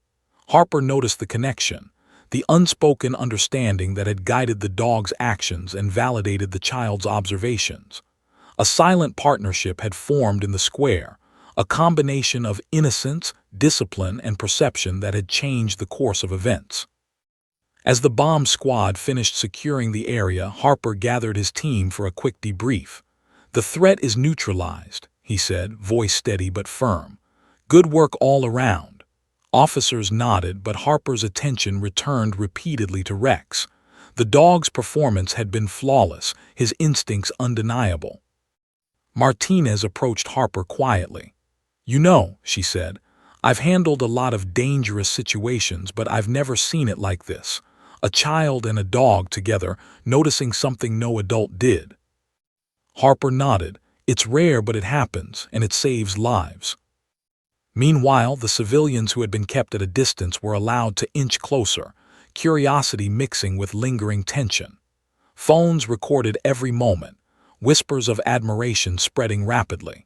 A: Harper noticed the connection, the unspoken understanding that had guided the dog's actions and validated the child's observations. A silent partnership had formed in the square, a combination of innocence, discipline, and perception that had changed the course of events. As the bomb squad finished securing the area, Harper gathered his team for a quick debrief. "The threat is neutralized," he said, voice steady but firm. "Good work all around." Officers nodded, but Harper's attention returned repeatedly to Rex. The dog's performance had been flawless, his instincts undeniable. Martinez approached Harper quietly. "You know," she said, "I've handled a lot of dangerous situations, but I've never seen it like this. A child and a dog together, noticing something no adult did." Harper nodded. "It's rare, but it happens, and it saves lives." Meanwhile, the civilians who had been kept at a distance were allowed to inch closer, curiosity mixing with lingering tension. Phones recorded every moment, whispers of admiration spreading rapidly.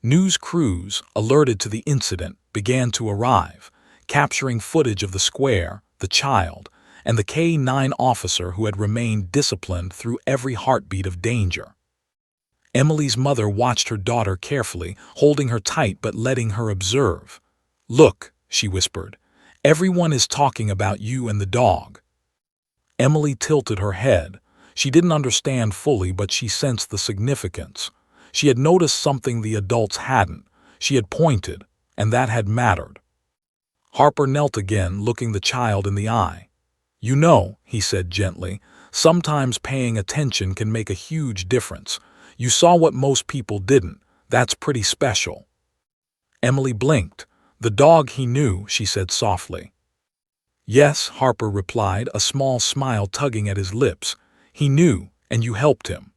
A: News crews, alerted to the incident, began to arrive, capturing footage of the square, the child, and the K9 officer who had remained disciplined through every heartbeat of danger. Emily's mother watched her daughter carefully, holding her tight but letting her observe. "Look," she whispered, "everyone is talking about you and the dog." Emily tilted her head. She didn't understand fully, but she sensed the significance. She had noticed something the adults hadn't. She had pointed, and that had mattered. Harper knelt again, looking the child in the eye. "You know," he said gently, "sometimes paying attention can make a huge difference. You saw what most people didn't. That's pretty special." Emily blinked. "The dog he knew," she said softly. "Yes," Harper replied, a small smile tugging at his lips. "He knew, and you helped him."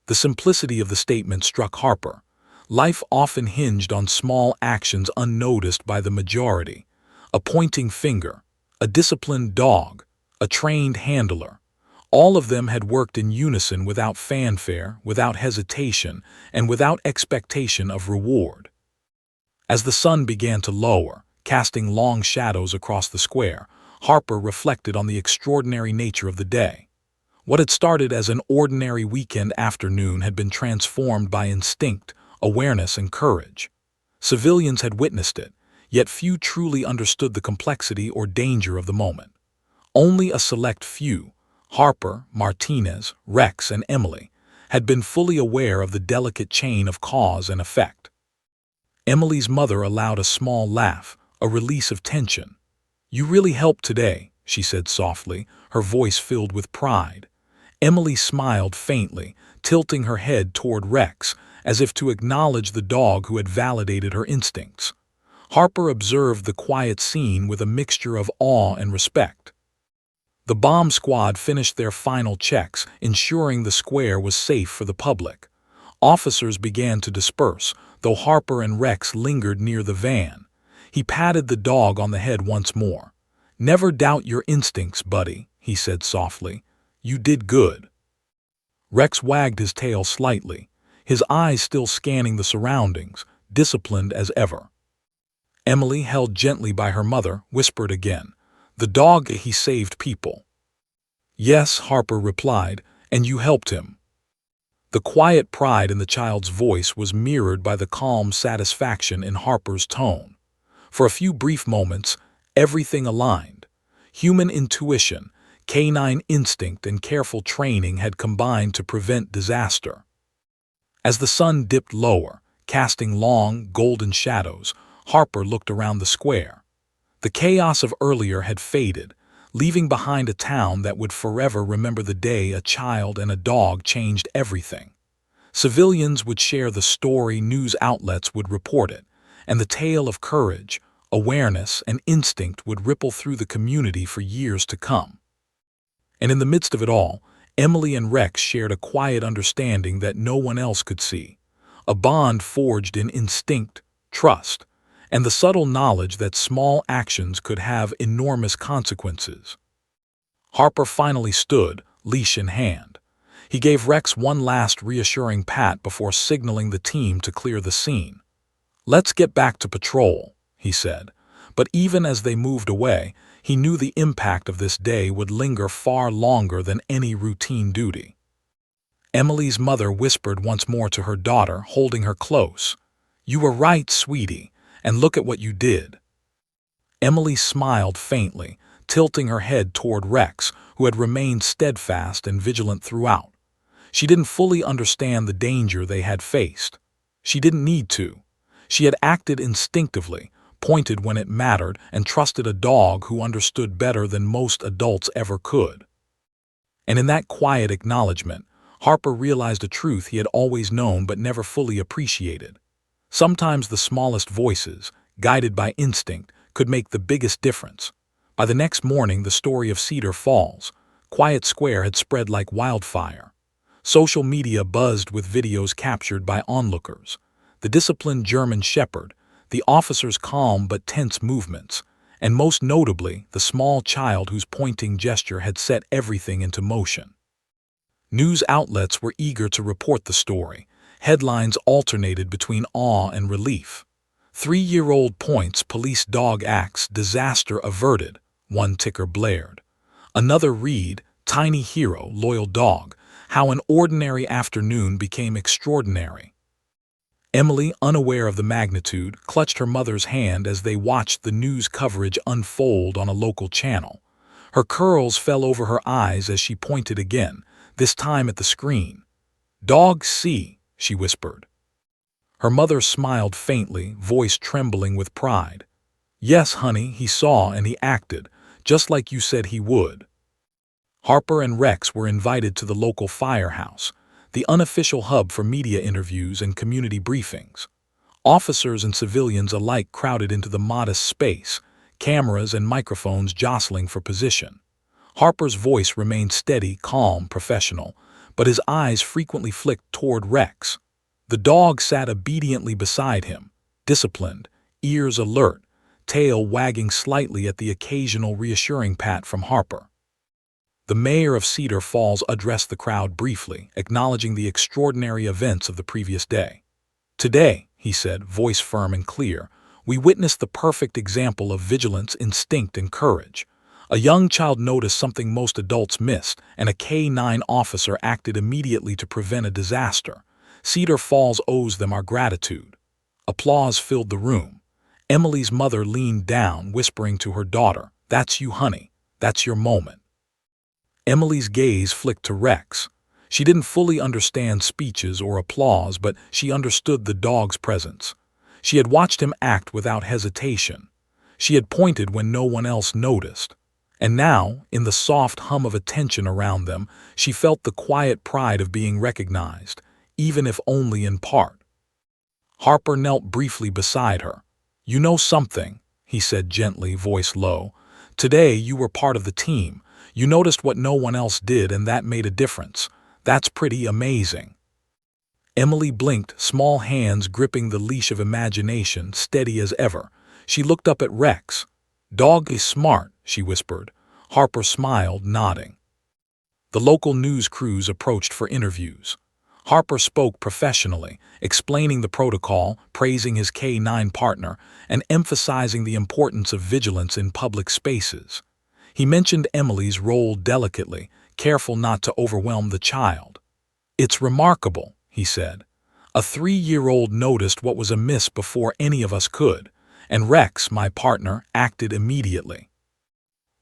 A: The simplicity of the statement struck Harper. Life often hinged on small actions unnoticed by the majority. A pointing finger, a disciplined dog, a trained handler. All of them had worked in unison without fanfare, without hesitation, and without expectation of reward. As the sun began to lower, casting long shadows across the square, Harper reflected on the extraordinary nature of the day. What had started as an ordinary weekend afternoon had been transformed by instinct, awareness, and courage. Civilians had witnessed it, yet few truly understood the complexity or danger of the moment. Only a select few, Harper, Martinez, Rex, and Emily, had been fully aware of the delicate chain of cause and effect. Emily's mother allowed a small laugh, a release of tension. "You really helped today," she said softly, her voice filled with pride. Emily smiled faintly, tilting her head toward Rex, as if to acknowledge the dog who had validated her instincts. Harper observed the quiet scene with a mixture of awe and respect. The bomb squad finished their final checks, ensuring the square was safe for the public. Officers began to disperse, though Harper and Rex lingered near the van. He patted the dog on the head once more. "Never doubt your instincts, buddy," he said softly. "You did good." Rex wagged his tail slightly, his eyes still scanning the surroundings, disciplined as ever. Emily, held gently by her mother, whispered again, "The dog, he saved people." "Yes," Harper replied, "and you helped him." The quiet pride in the child's voice was mirrored by the calm satisfaction in Harper's tone. For a few brief moments, everything aligned. Human intuition, canine instinct, and careful training had combined to prevent disaster. As the sun dipped lower, casting long, golden shadows, Harper looked around the square. The chaos of earlier had faded, leaving behind a town that would forever remember the day a child and a dog changed everything. Civilians would share the story, news outlets would report it, and the tale of courage, awareness, and instinct would ripple through the community for years to come. And in the midst of it all, Emily and Rex shared a quiet understanding that no one else could see, a bond forged in instinct, trust, and the subtle knowledge that small actions could have enormous consequences. Harper finally stood, leash in hand. He gave Rex one last reassuring pat before signaling the team to clear the scene. "Let's get back to patrol," he said. But even as they moved away, he knew the impact of this day would linger far longer than any routine duty. Emily's mother whispered once more to her daughter, holding her close, "You were right, sweetie, and look at what you did." Emily smiled faintly, tilting her head toward Rex, who had remained steadfast and vigilant throughout. She didn't fully understand the danger they had faced. She didn't need to. She had acted instinctively, pointed when it mattered, and trusted a dog who understood better than most adults ever could. And in that quiet acknowledgement, Harper realized a truth he had always known but never fully appreciated. Sometimes the smallest voices, guided by instinct, could make the biggest difference. By the next morning, the story of Cedar Falls, Quiet Square, had spread like wildfire. Social media buzzed with videos captured by onlookers. The disciplined German Shepherd, the officer's calm but tense movements, and most notably, the small child whose pointing gesture had set everything into motion. News outlets were eager to report the story. Headlines alternated between awe and relief. 3-year-old points, police dog acts, disaster averted, one ticker blared. Another read, tiny hero, loyal dog, how an ordinary afternoon became extraordinary. Emily, unaware of the magnitude, clutched her mother's hand as they watched the news coverage unfold on a local channel. Her curls fell over her eyes as she pointed again, this time at the screen. "Dog see," she whispered. Her mother smiled faintly, voice trembling with pride. "Yes, honey, he saw and he acted, just like you said he would." Harper and Rex were invited to the local firehouse, the unofficial hub for media interviews and community briefings. Officers and civilians alike crowded into the modest space, cameras and microphones jostling for position. Harper's voice remained steady, calm, professional, but his eyes frequently flicked toward Rex. The dog sat obediently beside him, disciplined, ears alert, tail wagging slightly at the occasional reassuring pat from Harper. The mayor of Cedar Falls addressed the crowd briefly, acknowledging the extraordinary events of the previous day. "Today," he said, voice firm and clear, "we witnessed the perfect example of vigilance, instinct, and courage. A young child noticed something most adults missed, and a K-9 officer acted immediately to prevent a disaster. Cedar Falls owes them our gratitude. Applause filled the room. Emily's mother leaned down, whispering to her daughter, "That's you, honey. That's your moment." Emily's gaze flicked to Rex. She didn't fully understand speeches or applause, but she understood the dog's presence. She had watched him act without hesitation. She had pointed when no one else noticed. And now, in the soft hum of attention around them, she felt the quiet pride of being recognized, even if only in part. Harper knelt briefly beside her. "You know something," he said gently, voice low. "Today you were part of the team. You noticed what no one else did, and that made a difference. That's pretty amazing." Emily blinked, small hands gripping the leash of imagination, steady as ever. She looked up at Rex. "Dog is smart," she whispered. Harper smiled, nodding. The local news crews approached for interviews. Harper spoke professionally, explaining the protocol, praising his K-9 partner, and emphasizing the importance of vigilance in public spaces. He mentioned Emily's role delicately, careful not to overwhelm the child. "It's remarkable," he said. "A 3-year-old noticed what was amiss before any of us could, and Rex, my partner, acted immediately."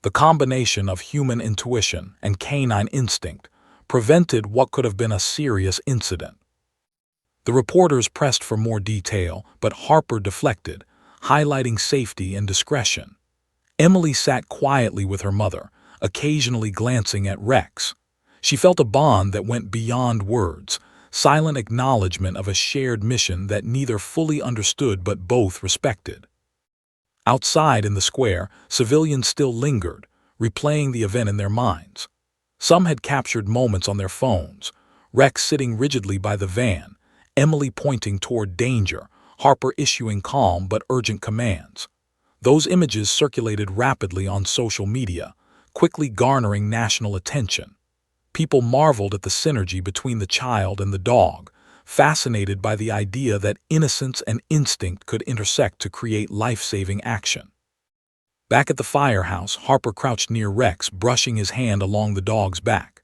A: The combination of human intuition and canine instinct prevented what could have been a serious incident. The reporters pressed for more detail, but Harper deflected, highlighting safety and discretion. Emily sat quietly with her mother, occasionally glancing at Rex. She felt a bond that went beyond words, silent acknowledgement of a shared mission that neither fully understood but both respected. Outside in the square, civilians still lingered, replaying the event in their minds. Some had captured moments on their phones, Rex sitting rigidly by the van, Emily pointing toward danger, Harper issuing calm but urgent commands. Those images circulated rapidly on social media, quickly garnering national attention. People marveled at the synergy between the child and the dog, fascinated by the idea that innocence and instinct could intersect to create life-saving action. Back at the firehouse, Harper crouched near Rex, brushing his hand along the dog's back.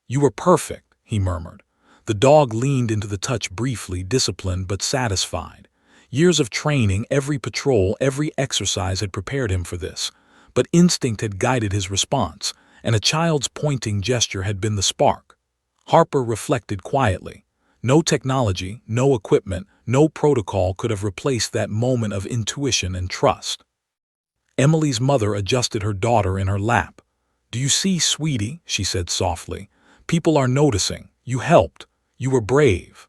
A: "You were perfect," he murmured. The dog leaned into the touch briefly, disciplined but satisfied. Years of training, every patrol, every exercise had prepared him for this, but instinct had guided his response, and a child's pointing gesture had been the spark. Harper reflected quietly. No technology, no equipment, no protocol could have replaced that moment of intuition and trust. Emily's mother adjusted her daughter in her lap. "Do you see, sweetie?" she said softly. "People are noticing. You helped. You were brave."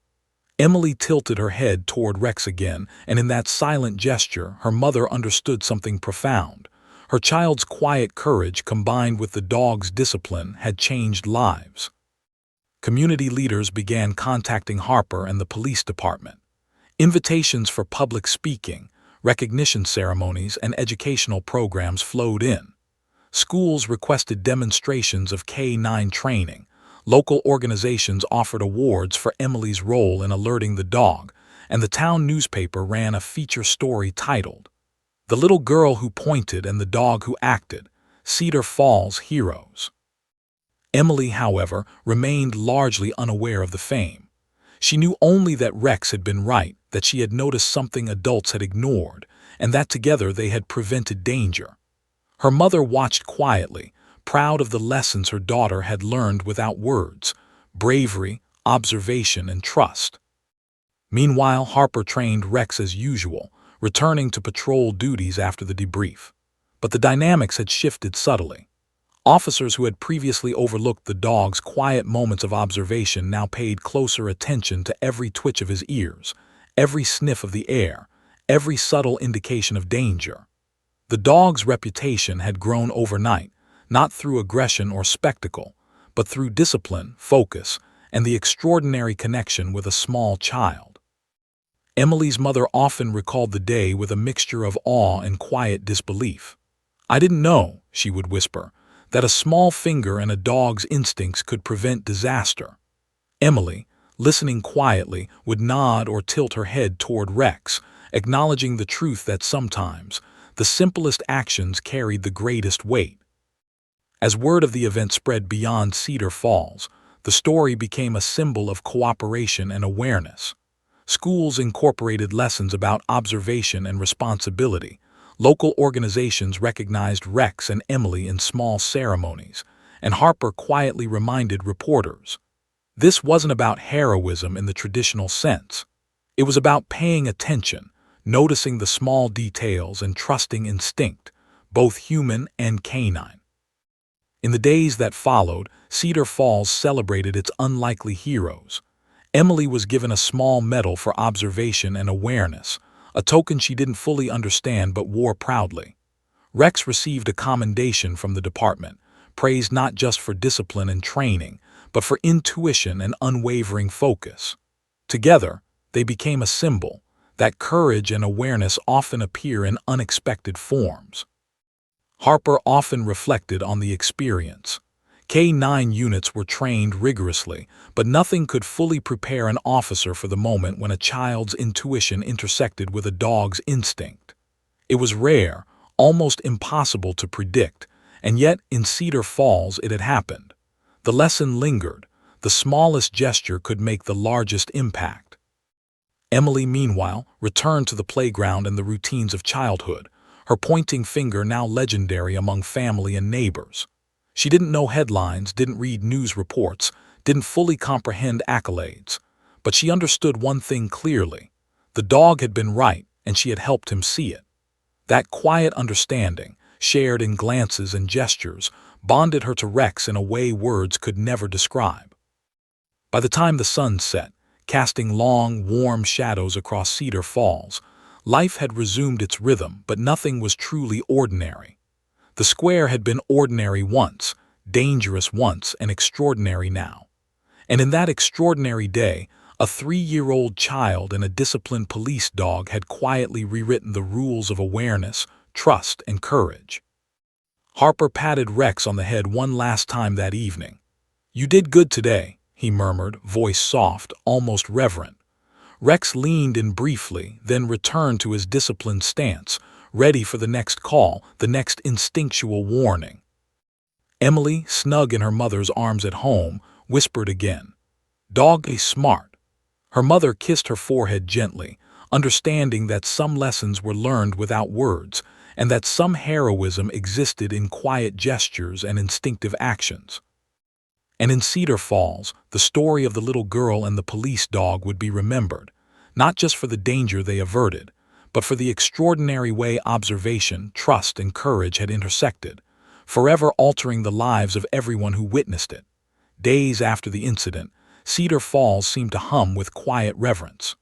A: Emily tilted her head toward Rex again, and in that silent gesture, her mother understood something profound. Her child's quiet courage, combined with the dog's discipline, had changed lives. Community leaders began contacting Harper and the police department. Invitations for public speaking, recognition ceremonies, and educational programs flowed in. Schools requested demonstrations of K-9 training. Local organizations offered awards for Emily's role in alerting the dog, and the town newspaper ran a feature story titled, "The Little Girl Who Pointed and the Dog Who Acted, Cedar Falls Heroes." Emily, however, remained largely unaware of the fame. She knew only that Rex had been right, that she had noticed something adults had ignored, and that together they had prevented danger. Her mother watched quietly, proud of the lessons her daughter had learned without words: bravery, observation, and trust. Meanwhile, Harper trained Rex as usual, returning to patrol duties after the debrief. But the dynamics had shifted subtly. Officers who had previously overlooked the dog's quiet moments of observation now paid closer attention to every twitch of his ears, every sniff of the air, every subtle indication of danger. The dog's reputation had grown overnight, not through aggression or spectacle, but through discipline, focus, and the extraordinary connection with a small child. Emily's mother often recalled the day with a mixture of awe and quiet disbelief. "I didn't know," she would whisper, "that a small finger and a dog's instincts could prevent disaster." Emily, listening quietly, would nod or tilt her head toward Rex, acknowledging the truth that sometimes the simplest actions carried the greatest weight. As word of the event spread beyond Cedar Falls, the story became a symbol of cooperation and awareness. Schools incorporated lessons about observation and responsibility. Local organizations recognized Rex and Emily in small ceremonies, and Harper quietly reminded reporters. This wasn't about heroism in the traditional sense. It was about paying attention, noticing the small details and trusting instinct, both human and canine. In the days that followed, Cedar Falls celebrated its unlikely heroes. Emily was given a small medal for observation and awareness, a token she didn't fully understand but wore proudly. Rex received a commendation from the department, praised not just for discipline and training, but for intuition and unwavering focus. Together, they became a symbol that courage and awareness often appear in unexpected forms. Harper often reflected on the experience. K-9 units were trained rigorously, but nothing could fully prepare an officer for the moment when a child's intuition intersected with a dog's instinct. It was rare, almost impossible to predict, and yet in Cedar Falls it had happened. The lesson lingered. The smallest gesture could make the largest impact. Emily, meanwhile, returned to the playground and the routines of childhood, her pointing finger now legendary among family and neighbors. She didn't know headlines, didn't read news reports, didn't fully comprehend accolades, but she understood one thing clearly. The dog had been right, and she had helped him see it. That quiet understanding, shared in glances and gestures, bonded her to Rex in a way words could never describe. By the time the sun set, casting long, warm shadows across Cedar Falls, life had resumed its rhythm, but nothing was truly ordinary. The square had been ordinary once, dangerous once, and extraordinary now. And in that extraordinary day, a 3-year-old child and a disciplined police dog had quietly rewritten the rules of awareness, trust, and courage. Harper patted Rex on the head one last time that evening. "You did good today," he murmured, voice soft, almost reverent. Rex leaned in briefly, then returned to his disciplined stance, ready for the next call, the next instinctual warning. Emily, snug in her mother's arms at home, whispered again, "Dog is smart." Her mother kissed her forehead gently, understanding that some lessons were learned without words, and that some heroism existed in quiet gestures and instinctive actions. And in Cedar Falls, the story of the little girl and the police dog would be remembered, not just for the danger they averted, but for the extraordinary way observation, trust, and courage had intersected, forever altering the lives of everyone who witnessed it. Days after the incident, Cedar Falls seemed to hum with quiet reverence.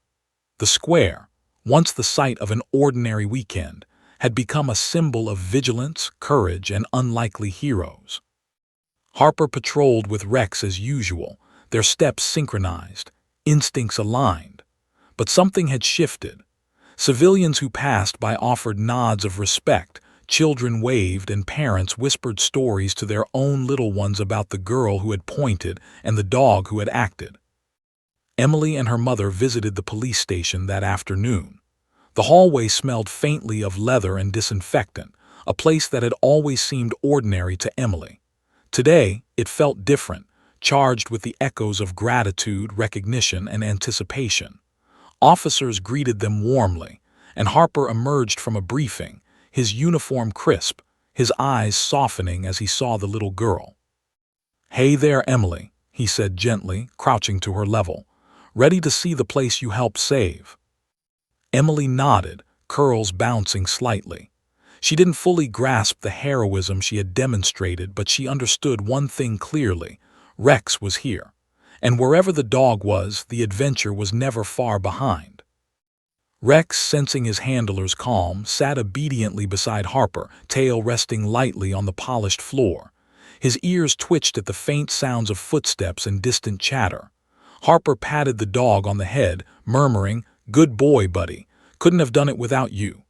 A: The square, once the site of an ordinary weekend, had become a symbol of vigilance, courage, and unlikely heroes. Harper patrolled with Rex as usual, their steps synchronized, instincts aligned. But something had shifted. Civilians who passed by offered nods of respect, children waved, and parents whispered stories to their own little ones about the girl who had pointed and the dog who had acted. Emily and her mother visited the police station that afternoon. The hallway smelled faintly of leather and disinfectant, a place that had always seemed ordinary to Emily. Today, it felt different, charged with the echoes of gratitude, recognition, and anticipation. Officers greeted them warmly, and Harper emerged from a briefing, his uniform crisp, his eyes softening as he saw the little girl. "Hey there, Emily," he said gently, crouching to her level. "Ready to see the place you helped save?" Emily nodded, curls bouncing slightly. She didn't fully grasp the heroism she had demonstrated, but she understood one thing clearly. Rex was here. And wherever the dog was, the adventure was never far behind. Rex, sensing his handler's calm, sat obediently beside Harper, tail resting lightly on the polished floor. His ears twitched at the faint sounds of footsteps and distant chatter. Harper patted the dog on the head, murmuring, "Good boy, buddy. Couldn't have done it without you."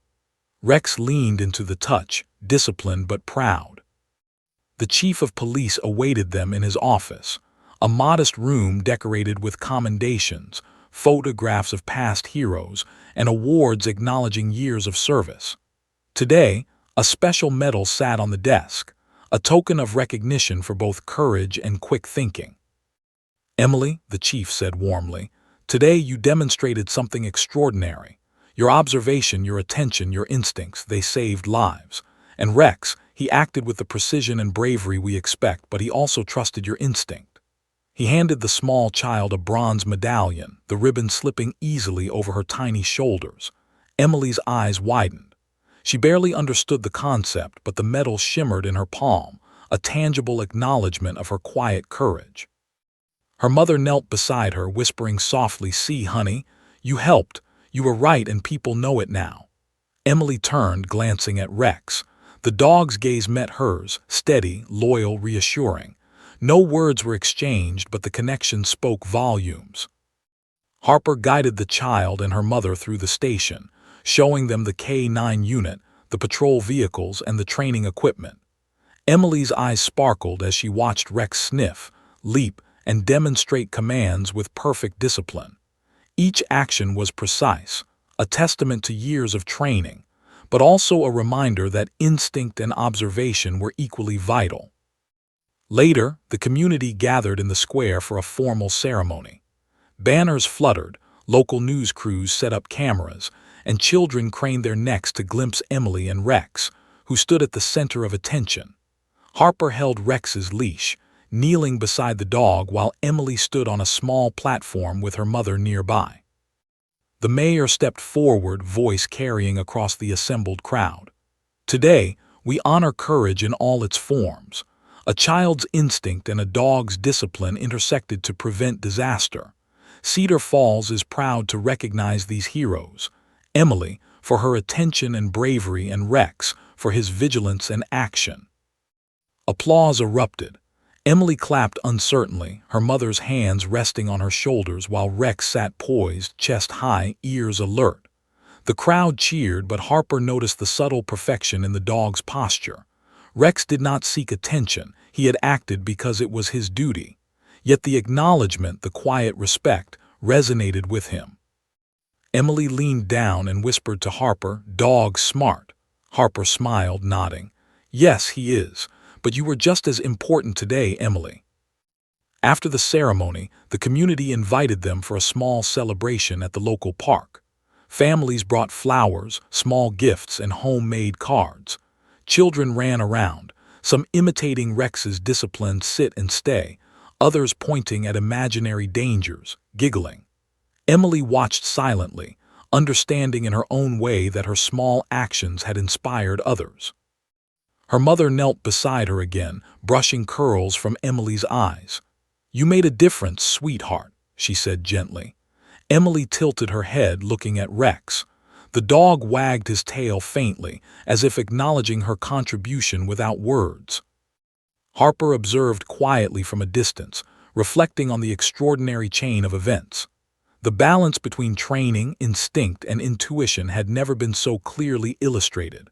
A: Rex leaned into the touch, disciplined but proud. The chief of police awaited them in his office, a modest room decorated with commendations, photographs of past heroes, and awards acknowledging years of service. Today, a special medal sat on the desk, a token of recognition for both courage and quick thinking. "Emily," the chief said warmly, "today you demonstrated something extraordinary. Your observation, your attention, your instincts, they saved lives. And Rex, he acted with the precision and bravery we expect, but he also trusted your instinct." He handed the small child a bronze medallion, the ribbon slipping easily over her tiny shoulders. Emily's eyes widened. She barely understood the concept, but the medal shimmered in her palm, a tangible acknowledgement of her quiet courage. Her mother knelt beside her, whispering softly, "See, honey, you helped. You were right, and people know it now." Emily turned, glancing at Rex. The dog's gaze met hers, steady, loyal, reassuring. No words were exchanged, but the connection spoke volumes. Harper guided the child and her mother through the station, showing them the K-9 unit, the patrol vehicles, and the training equipment. Emily's eyes sparkled as she watched Rex sniff, leap, and demonstrate commands with perfect discipline. Each action was precise, a testament to years of training, but also a reminder that instinct and observation were equally vital. Later, the community gathered in the square for a formal ceremony. Banners fluttered, local news crews set up cameras, and children craned their necks to glimpse Emily and Rex, who stood at the center of attention. Harper held Rex's leash, kneeling beside the dog while Emily stood on a small platform with her mother nearby. The mayor stepped forward, voice carrying across the assembled crowd. "Today, we honor courage in all its forms. A child's instinct and a dog's discipline intersected to prevent disaster. Cedar Falls is proud to recognize these heroes. Emily, for her attention and bravery, and Rex, for his vigilance and action." Applause erupted. Emily clapped uncertainly, her mother's hands resting on her shoulders while Rex sat poised, chest high, ears alert. The crowd cheered, but Harper noticed the subtle perfection in the dog's posture. Rex did not seek attention, he had acted because it was his duty. Yet the acknowledgement, the quiet respect, resonated with him. Emily leaned down and whispered to Harper, "Dog smart." Harper smiled, nodding. "Yes, he is. But you were just as important today, Emily." After the ceremony, the community invited them for a small celebration at the local park. Families brought flowers, small gifts, and homemade cards. Children ran around, some imitating Rex's disciplined sit and stay, others pointing at imaginary dangers, giggling. Emily watched silently, understanding in her own way that her small actions had inspired others. Her mother knelt beside her again, brushing curls from Emily's eyes. "You made a difference, sweetheart," she said gently. Emily tilted her head, looking at Rex. The dog wagged his tail faintly, as if acknowledging her contribution without words. Harper observed quietly from a distance, reflecting on the extraordinary chain of events. The balance between training, instinct, and intuition had never been so clearly illustrated.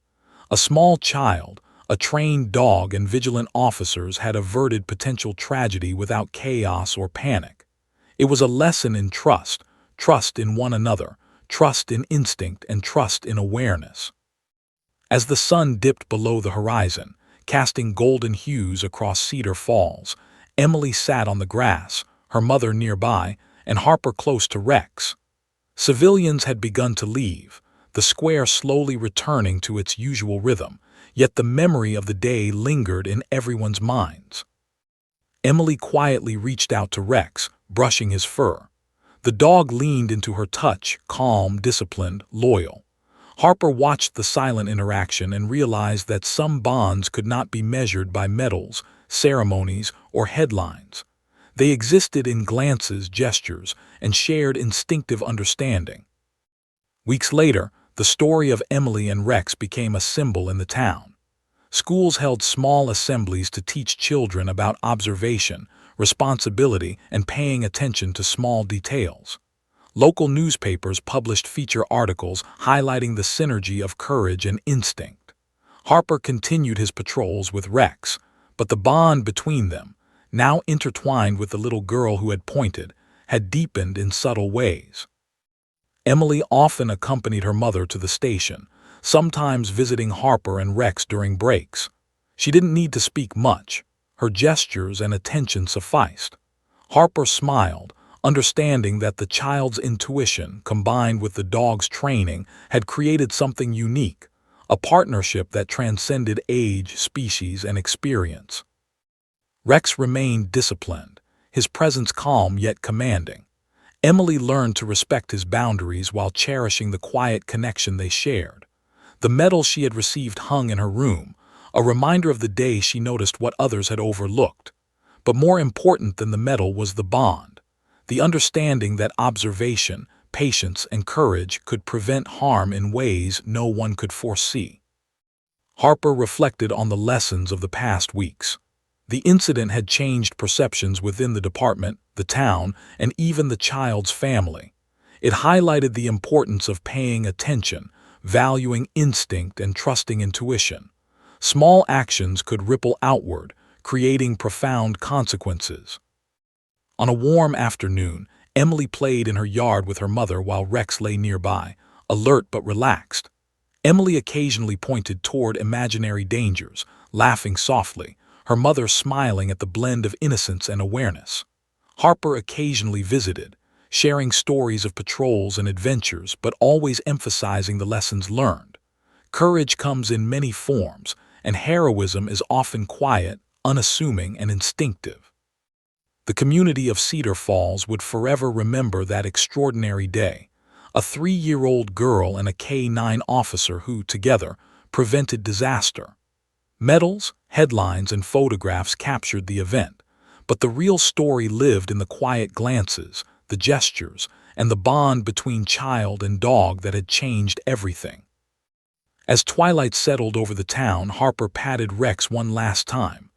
A: A small child, a trained dog, and vigilant officers had averted potential tragedy without chaos or panic. It was a lesson in trust, trust in one another, trust in instinct, and trust in awareness. As the sun dipped below the horizon, casting golden hues across Cedar Falls, Emily sat on the grass, her mother nearby, and Harper close to Rex. Civilians had begun to leave, the square slowly returning to its usual rhythm, yet the memory of the day lingered in everyone's minds. Emily quietly reached out to Rex, brushing his fur. The dog leaned into her touch, calm, disciplined, loyal. Harper watched the silent interaction and realized that some bonds could not be measured by medals, ceremonies, or headlines. They existed in glances, gestures, and shared instinctive understanding. Weeks later, the story of Emily and Rex became a symbol in the town. Schools held small assemblies to teach children about observation, responsibility, and paying attention to small details. Local newspapers published feature articles highlighting the synergy of courage and instinct. Harper continued his patrols with Rex, but the bond between them, now intertwined with the little girl who had pointed, had deepened in subtle ways. Emily often accompanied her mother to the station, sometimes visiting Harper and Rex during breaks. She didn't need to speak much. Her gestures and attention sufficed. Harper smiled, understanding that the child's intuition, combined with the dog's training, had created something unique, a partnership that transcended age, species, and experience. Rex remained disciplined, his presence calm yet commanding. Emily learned to respect his boundaries while cherishing the quiet connection they shared. The medal she had received hung in her room, a reminder of the day she noticed what others had overlooked. But more important than the medal was the bond, the understanding that observation, patience, and courage could prevent harm in ways no one could foresee. Harper reflected on the lessons of the past weeks. The incident had changed perceptions within the department, the town, and even the child's family. It highlighted the importance of paying attention, valuing instinct, and trusting intuition. Small actions could ripple outward, creating profound consequences. On a warm afternoon, Emily played in her yard with her mother while Rex lay nearby, alert but relaxed. Emily occasionally pointed toward imaginary dangers, laughing softly, her mother smiling at the blend of innocence and awareness. Harper occasionally visited, sharing stories of patrols and adventures but always emphasizing the lessons learned. Courage comes in many forms, and heroism is often quiet, unassuming, and instinctive. The community of Cedar Falls would forever remember that extraordinary day, a 3-year-old girl and a K-9 officer who, together, prevented disaster. Medals, headlines, and photographs captured the event, but the real story lived in the quiet glances, the gestures, and the bond between child and dog that had changed everything. As twilight settled over the town, Harper patted Rex one last time.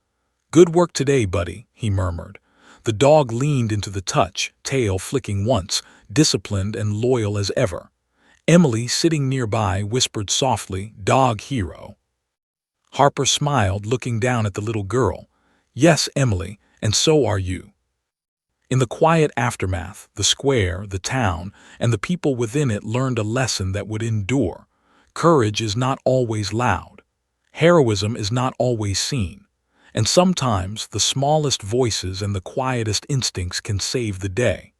A: "Good work today, buddy," he murmured. The dog leaned into the touch, tail flicking once, disciplined and loyal as ever. Emily, sitting nearby, whispered softly, "Dog hero." Harper smiled, looking down at the little girl. "Yes, Emily, and so are you." In the quiet aftermath, the square, the town, and the people within it learned a lesson that would endure. Courage is not always loud. Heroism is not always seen. And sometimes the smallest voices and the quietest instincts can save the day.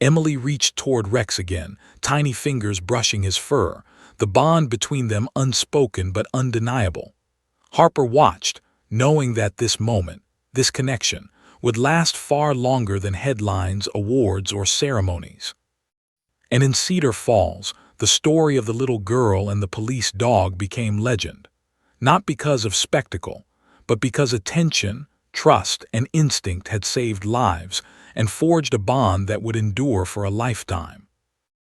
A: Emily reached toward Rex again, tiny fingers brushing his fur, the bond between them unspoken but undeniable. Harper watched, knowing that this moment, this connection, would last far longer than headlines, awards, or ceremonies. And in Cedar Falls, the story of the little girl and the police dog became legend, not because of spectacle, but because attention, trust, and instinct had saved lives and forged a bond that would endure for a lifetime.